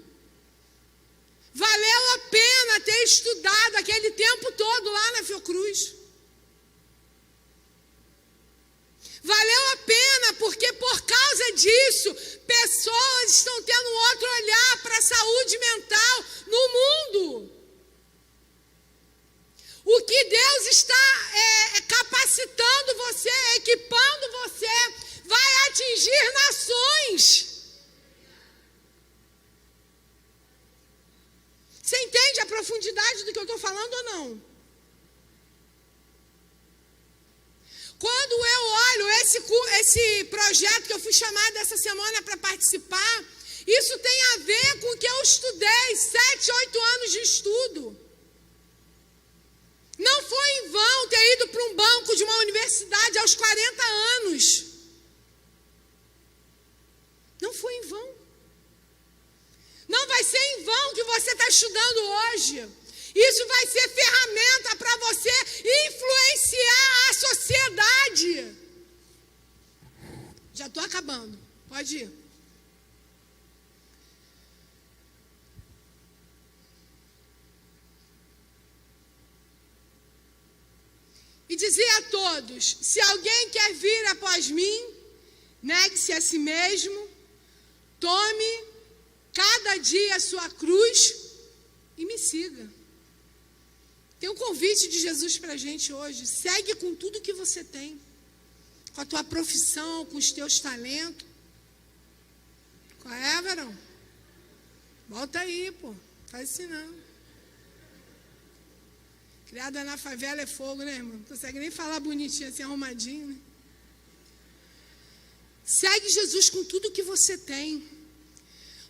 Valeu a pena ter estudado aquele tempo todo lá na Fiocruz. Valeu a pena porque por causa disso, pessoas estão tendo um outro olhar para a saúde mental no mundo. está capacitando você, equipando você, vai atingir nações. Você entende a profundidade do que eu estou falando ou não? Quando eu olho esse projeto que eu fui chamada essa semana para participar, isso tem a ver com o que eu estudei, 7, 8 anos de estudo. Não foi em vão ter ido para um banco de uma universidade aos 40 anos. Não foi em vão. Não vai ser em vão que você está estudando hoje. Isso vai ser ferramenta para você influenciar a sociedade. Já estou acabando. Pode ir. E dizia a todos: se alguém quer vir após mim, negue-se a si mesmo, tome cada dia a sua cruz e me siga. Tem um convite de Jesus para a gente hoje. Segue com tudo que você tem. Com a tua profissão, com os teus talentos. Qual é, varão? Volta aí, pô. Faz assim não. Criada na favela é fogo, né, irmão? Não consegue nem falar bonitinho, assim, arrumadinho, né? Segue Jesus com tudo que você tem.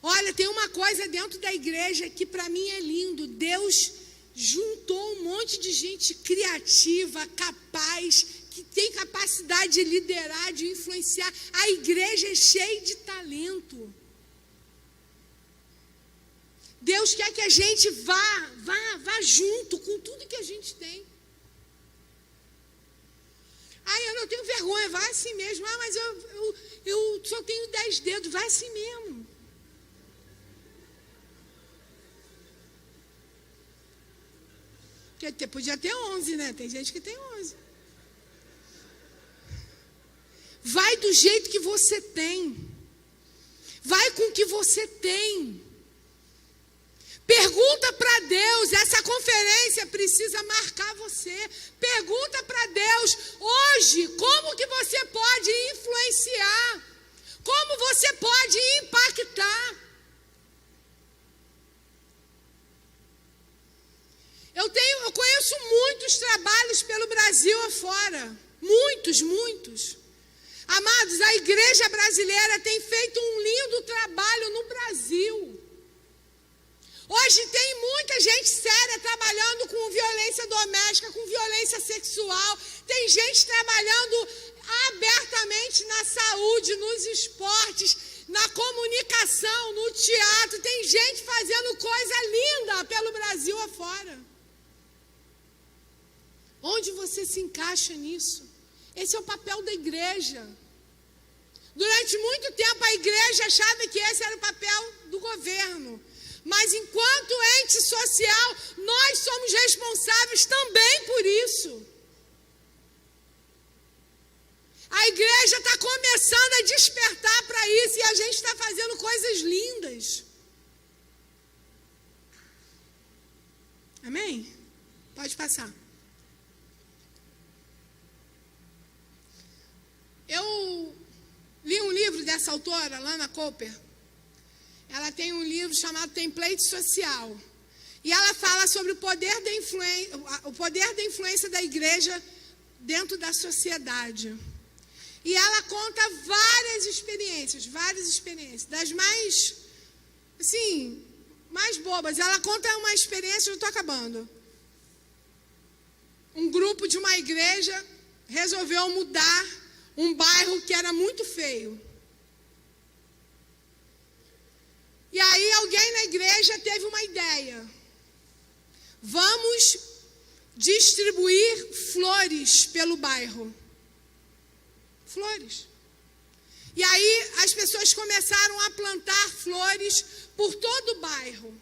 Olha, tem uma coisa dentro da igreja que para mim é lindo. Deus juntou um monte de gente criativa, capaz, que tem capacidade de liderar, de influenciar. A igreja é cheia de talento. Deus quer que a gente vá junto com tudo que a gente tem. Eu não tenho vergonha, vai assim mesmo. Mas eu só tenho 10 dedos, vai assim mesmo. Porque podia ter 11, né? Tem gente que tem 11. Vai do jeito que você tem. Vai com o que você tem. Pergunta para Deus, essa conferência precisa marcar você. Pergunta para Deus, hoje, como que você pode influenciar? Como você pode impactar? Eu conheço muitos trabalhos pelo Brasil afora. Muitos. Amados, a igreja brasileira tem feito um lindo trabalho no Brasil. Hoje tem muita gente séria trabalhando com violência doméstica, com violência sexual. Tem gente trabalhando abertamente na saúde, nos esportes, na comunicação, no teatro. Tem gente fazendo coisa linda pelo Brasil afora. Onde você se encaixa nisso? Esse é o papel da igreja. Durante muito tempo a igreja achava que esse era o papel do governo. Mas enquanto ente social, nós somos responsáveis também por isso. A igreja está começando a despertar para isso e a gente está fazendo coisas lindas. Amém? Pode passar. Eu li um livro dessa autora, Lana Cooper. Ela tem um livro chamado Template Social. E ela fala sobre o poder da influência da igreja dentro da sociedade. E ela conta várias experiências. Das mais, assim, mais bobas. Ela conta uma experiência, eu estou acabando. Um grupo de uma igreja resolveu mudar um bairro que era muito feio. E aí alguém na igreja teve uma ideia. Vamos distribuir flores pelo bairro. Flores. E aí as pessoas começaram a plantar flores por todo o bairro.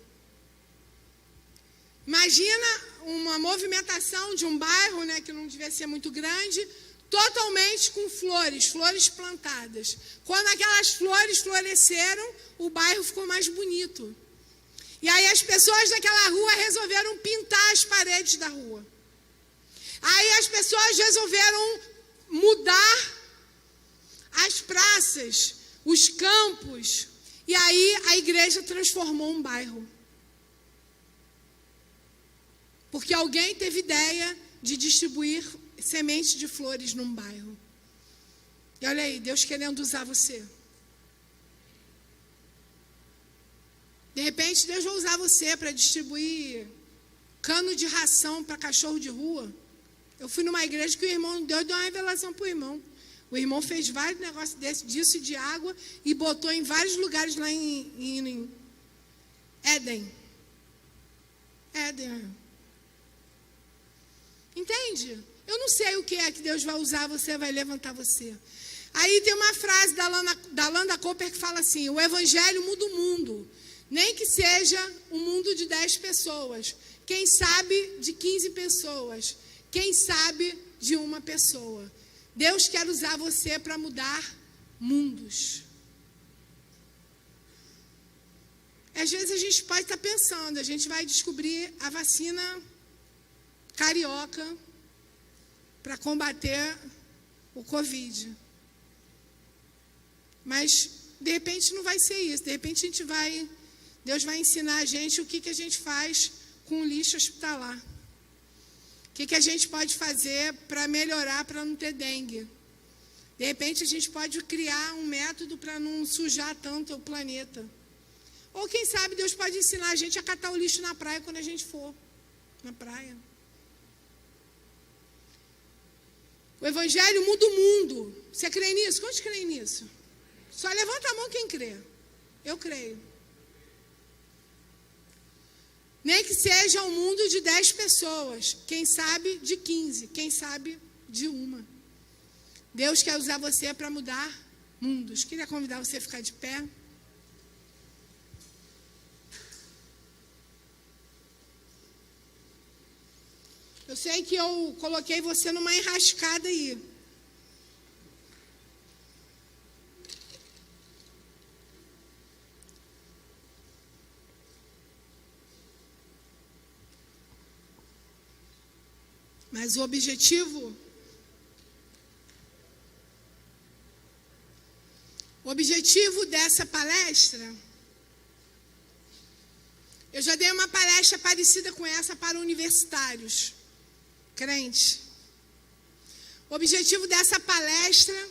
Imagina uma movimentação de um bairro, né, que não devia ser muito grande, totalmente com flores plantadas. Quando aquelas flores floresceram, o bairro ficou mais bonito. E aí as pessoas daquela rua resolveram pintar as paredes da rua. Aí as pessoas resolveram mudar as praças, os campos, e aí a igreja transformou um bairro. Porque alguém teve ideia de distribuir sementes de flores num bairro. E olha aí, Deus querendo usar você. De repente, Deus vai usar você para distribuir cano de ração para cachorro de rua. Eu fui numa igreja que o irmão deu uma revelação para o irmão. O irmão fez vários negócios disso de água e botou em vários lugares lá em Éden. Éden. Entende? Eu não sei o que é que Deus vai usar você, vai levantar você. Aí tem uma frase da Landa Cooper que fala assim: o evangelho muda o mundo. Nem que seja um mundo de 10 pessoas. Quem sabe de 15 pessoas. Quem sabe de uma pessoa. Deus quer usar você para mudar mundos. Às vezes a gente pode estar pensando, a gente vai descobrir a vacina carioca para combater o Covid. Mas, de repente, não vai ser isso. De repente, Deus vai ensinar a gente o que a gente faz com o lixo hospitalar. O que a gente pode fazer para melhorar, para não ter dengue. De repente, a gente pode criar um método para não sujar tanto o planeta. Ou, quem sabe, Deus pode ensinar a gente a catar o lixo na praia quando a gente for na praia. O evangelho muda o mundo. Você crê nisso? Quantos creem nisso? Só levanta a mão quem crê. Eu creio. Nem que seja um mundo de 10 pessoas. Quem sabe de 15. Quem sabe de uma. Deus quer usar você para mudar mundos. Queria convidar você a ficar de pé. Eu sei que eu coloquei você numa enrascada aí. Mas o objetivo dessa palestra, eu já dei uma palestra parecida com essa para universitários, crentes. O objetivo dessa palestra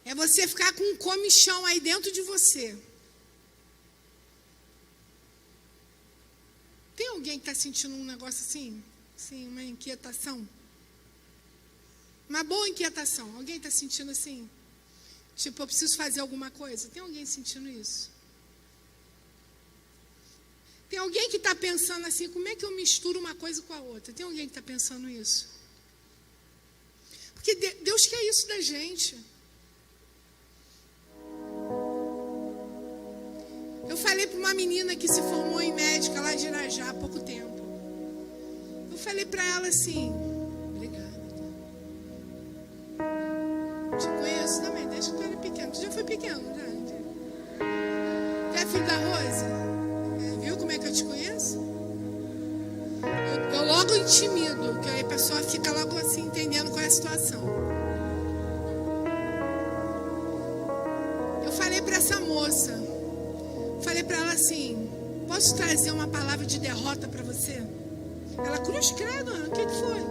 é você ficar com um comichão aí dentro de você. Tem alguém que está sentindo um negócio assim? Sim, uma inquietação. Uma boa inquietação. Alguém está sentindo assim? Tipo, eu preciso fazer alguma coisa. Tem alguém sentindo isso? Tem alguém que está pensando assim, como é que eu misturo uma coisa com a outra? Tem alguém que está pensando isso? Porque Deus quer isso da gente. Eu falei para uma menina que se formou em médica lá de Irajá há pouco tempo. Eu falei para ela assim, obrigada. Te conheço também, desde que tu era pequeno. Tu já foi pequeno, já? Tu é filho da Rose? Viu como é que eu te conheço? Eu logo intimido, que aí a pessoa fica logo assim, entendendo qual é a situação. Eu falei para essa moça, falei para ela assim, posso trazer uma palavra de derrota para você? Ela, cruz credo, o que foi?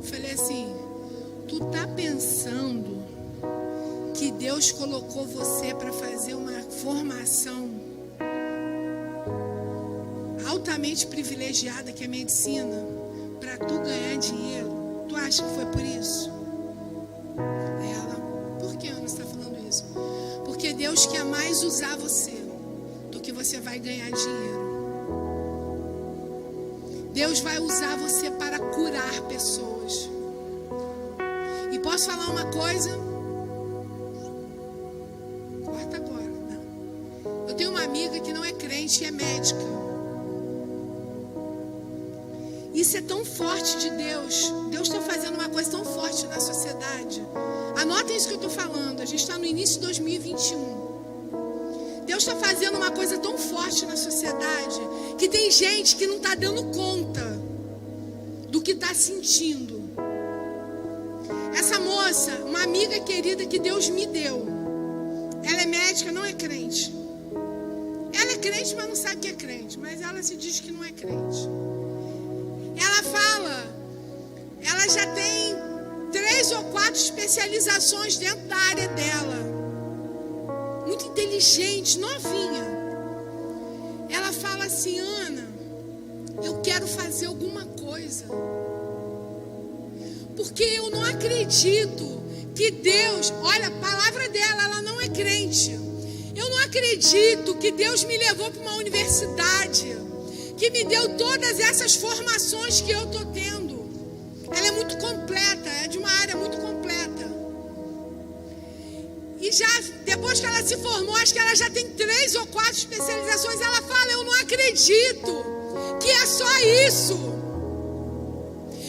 Falei assim, tu tá pensando que Deus colocou você para fazer uma formação altamente privilegiada, que é medicina, para tu ganhar dinheiro? Tu acha que foi por isso? Ela, por que Ana está falando isso? Porque Deus quer mais usar você do que você vai ganhar dinheiro. Deus vai usar você para curar pessoas. E posso falar uma coisa? Corta agora. Não. Eu tenho uma amiga que não é crente e é médica. Isso é tão forte de Deus. Deus está fazendo uma coisa tão forte na sociedade. Anotem isso que eu estou falando. A gente está no início de 2021. Deus está fazendo uma coisa tão forte na sociedade que tem gente que não está dando conta do do que está sentindo. Essa moça, uma amiga querida que Deus me deu, ela é médica, não é crente. Ela é crente, mas não sabe que é crente. Mas ela se diz que não é crente. Ela fala, ela já tem 3 ou 4 especializações dentro da área dela. Muito inteligente, novinha. Ela fala assim: Ana, eu quero fazer alguma coisa. Porque eu não acredito que Deus... Olha, a palavra dela, ela não é crente. Eu não acredito que Deus me levou para uma universidade, que me deu todas essas formações que eu estou tendo. Ela é muito completa, é de uma área muito completa. E já, depois que ela se formou, acho que ela já tem 3 ou 4 especializações. Ela fala: eu não acredito que é só isso.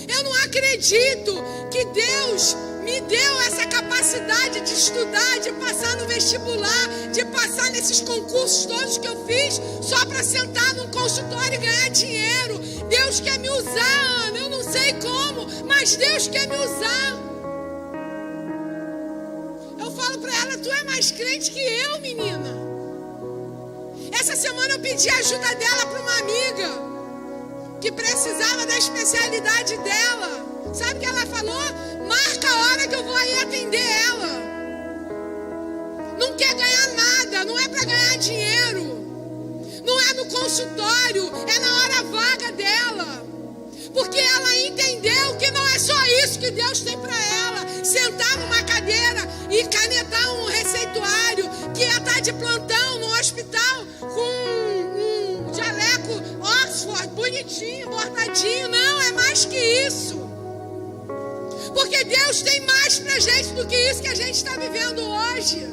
Eu não acredito que Deus me deu essa capacidade de estudar, de passar no vestibular, de passar nesses concursos todos que eu fiz, só para sentar num consultório e ganhar dinheiro. Deus quer me usar, Ana, eu não sei como, mas Deus quer me usar. Eu falo para ela: tu é mais crente que eu, menina. Essa semana eu pedi ajuda dela para uma amiga que precisava da especialidade dela. Sabe o que ela falou? Marca a hora que eu vou aí atender ela. Não quer ganhar nada, não é para ganhar dinheiro. Não é no consultório, é na hora vaga dela. Porque ela entendeu que não é só isso que Deus tem para ela. Sentar numa cadeira e canetar um receituário, que ia estar de plantão no hospital com um jaleco Oxford bonitinho, bordadinho. Não, é mais que isso. Porque Deus tem mais pra gente do que isso que a gente está vivendo hoje.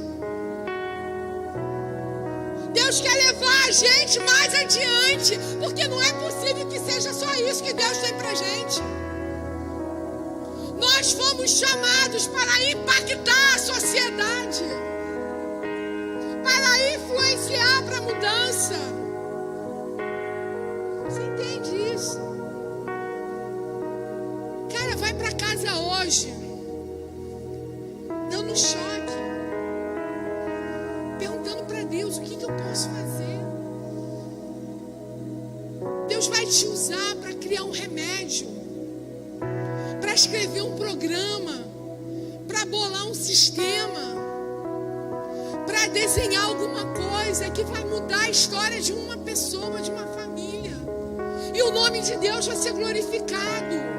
Deus quer levar a gente mais adiante, porque não é possível que seja só isso que Deus tem pra gente. Nós fomos chamados para impactar a sociedade, para influenciar para a mudança. Você entende isso? Cara, vai para casa hoje, dando choque, perguntando para Deus: o que eu posso fazer? Deus vai te usar para criar um remédio, para escrever um programa, para bolar um sistema, para desenhar alguma coisa que vai mudar a história de uma pessoa, de uma família. E o nome de Deus vai ser glorificado.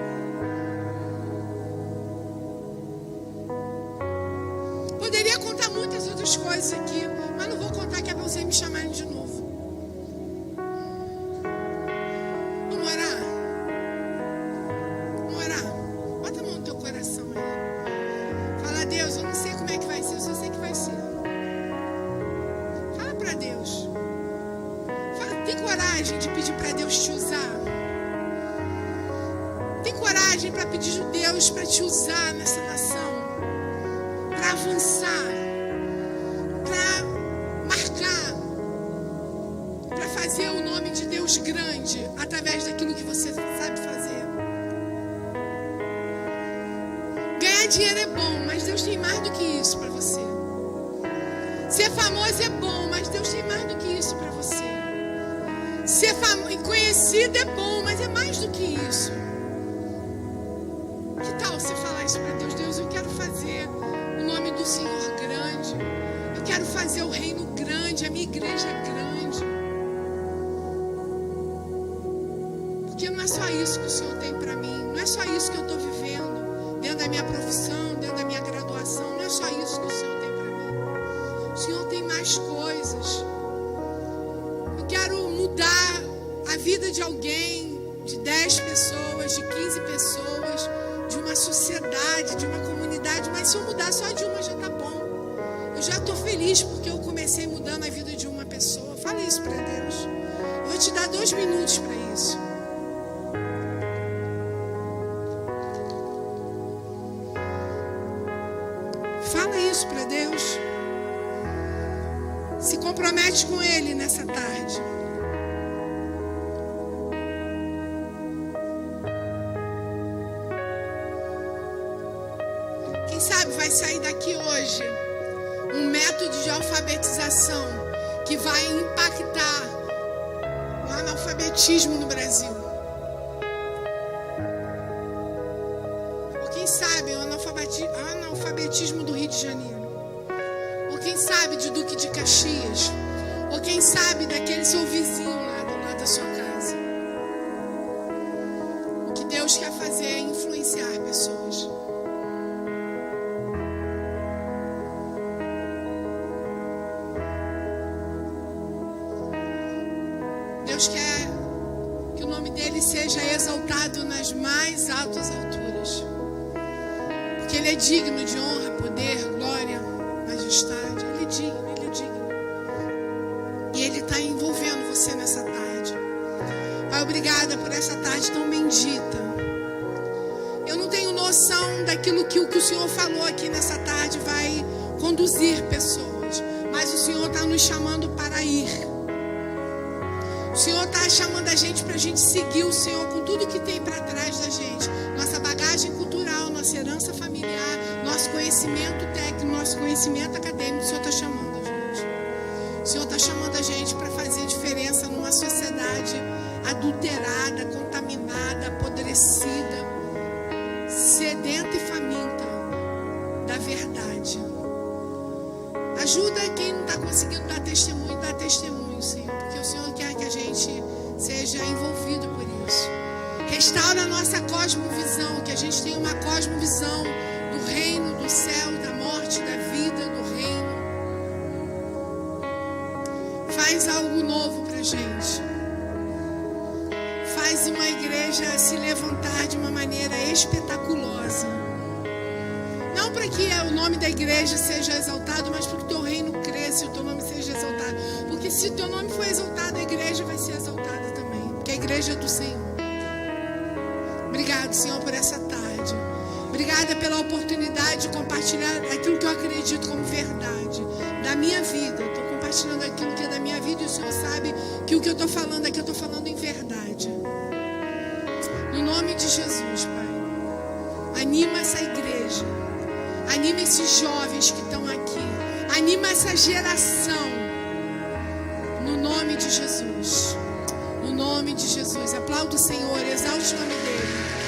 Poderia contar muitas outras coisas aqui, mas não vou contar, que é para vocês me chamarem de novo. Vamos orar? Vamos orar? Bota a mão no teu coração aí. Fala: Deus, eu não sei como é que vai ser, eu só sei que vai ser. Fala para Deus. Fala, tem coragem de pedir para Deus te usar? Tem coragem para pedir a Deus para te usar nessa nação? Para avançar, para marcar, para fazer o nome de Deus grande através daquilo que você sabe fazer. Ganhar dinheiro é bom, mas Deus tem mais do que isso para você. Ser famoso é bom, mas Deus tem mais do que isso para você. Ser conhecido é bom, mas é mais do que isso. Que tal você falar isso para Deus? Deus, eu quero fazer o nome do Senhor grande. Eu quero fazer o reino grande, a minha igreja grande. Porque não é só isso que o Senhor tem para mim. Não é só isso que eu estou vivendo dentro da minha profissão, dentro da minha graduação. Não é só isso que o Senhor tem para mim. O Senhor tem mais coisas. Eu quero mudar a vida de alguém, de 10 pessoas, de 15 pessoas, de uma sociedade, de uma comunidade. Mas se eu mudar só de uma, já está bom. Eu já estou feliz porque eu comecei mudando a vida de uma pessoa. Fala isso para Deus. Eu vou te dar 2 minutos para isso. Fala isso para Deus. Se compromete com Ele nessa tarde. Quem sabe vai sair daqui hoje um método de alfabetização que vai impactar o analfabetismo no Brasil. Ou quem sabe o analfabetismo do Rio de Janeiro. Ou quem sabe de Duque de Caxias. Ou quem sabe daquele seu vizinho lá do lado da sua casa. O que Deus quer fazer é influenciar pessoas. Deus quer que o nome dele seja exaltado nas mais altas alturas. Porque ele é digno de honra, poder, glória, majestade. Ele é digno, ele é digno. E ele está envolvendo você nessa tarde. Pai, obrigada por essa tarde tão bendita. Eu não tenho noção daquilo que o Senhor falou aqui nessa tarde vai conduzir pessoas. Mas o Senhor está nos chamando para ir. O Senhor está chamando a gente para a gente seguir o Senhor com tudo que tem para trás da gente. Nossa bagagem cultural, nossa herança familiar, nosso conhecimento técnico, nosso conhecimento acadêmico. O Senhor está chamando a gente. O Senhor está chamando a gente para fazer diferença numa sociedade adulterada, contaminada, apodrecida, sedenta e faminta da verdade. Ajuda quem não está conseguindo dar testemunho, Senhor, porque o Senhor quer que a gente seja envolvido por isso. Restaura a nossa cosmovisão, que a gente tenha uma cosmovisão do reino, do céu, da morte, da vida, do reino. Faz algo novo pra gente. Faz uma igreja se levantar de uma maneira espetaculosa. Não para que o nome da igreja seja exaltado, mas para que o teu reino cresça e o teu nome seja exaltado. Porque se o teu nome for exaltado, a igreja vai ser exaltada também. Porque a igreja é do Senhor. Obrigado, Senhor, por essa tarde. Obrigada pela oportunidade de compartilhar aquilo que eu acredito como verdade da minha vida. Eu estou compartilhando aquilo que é da minha vida e o Senhor sabe que o que eu estou falando aqui, eu estou falando em verdade. No nome de Jesus, Pai. Anima essa igreja. Anima esses jovens que estão aqui. Anima essa geração. No nome de Jesus. No nome de Jesus. Aplauda o Senhor. Exalte o nome dele.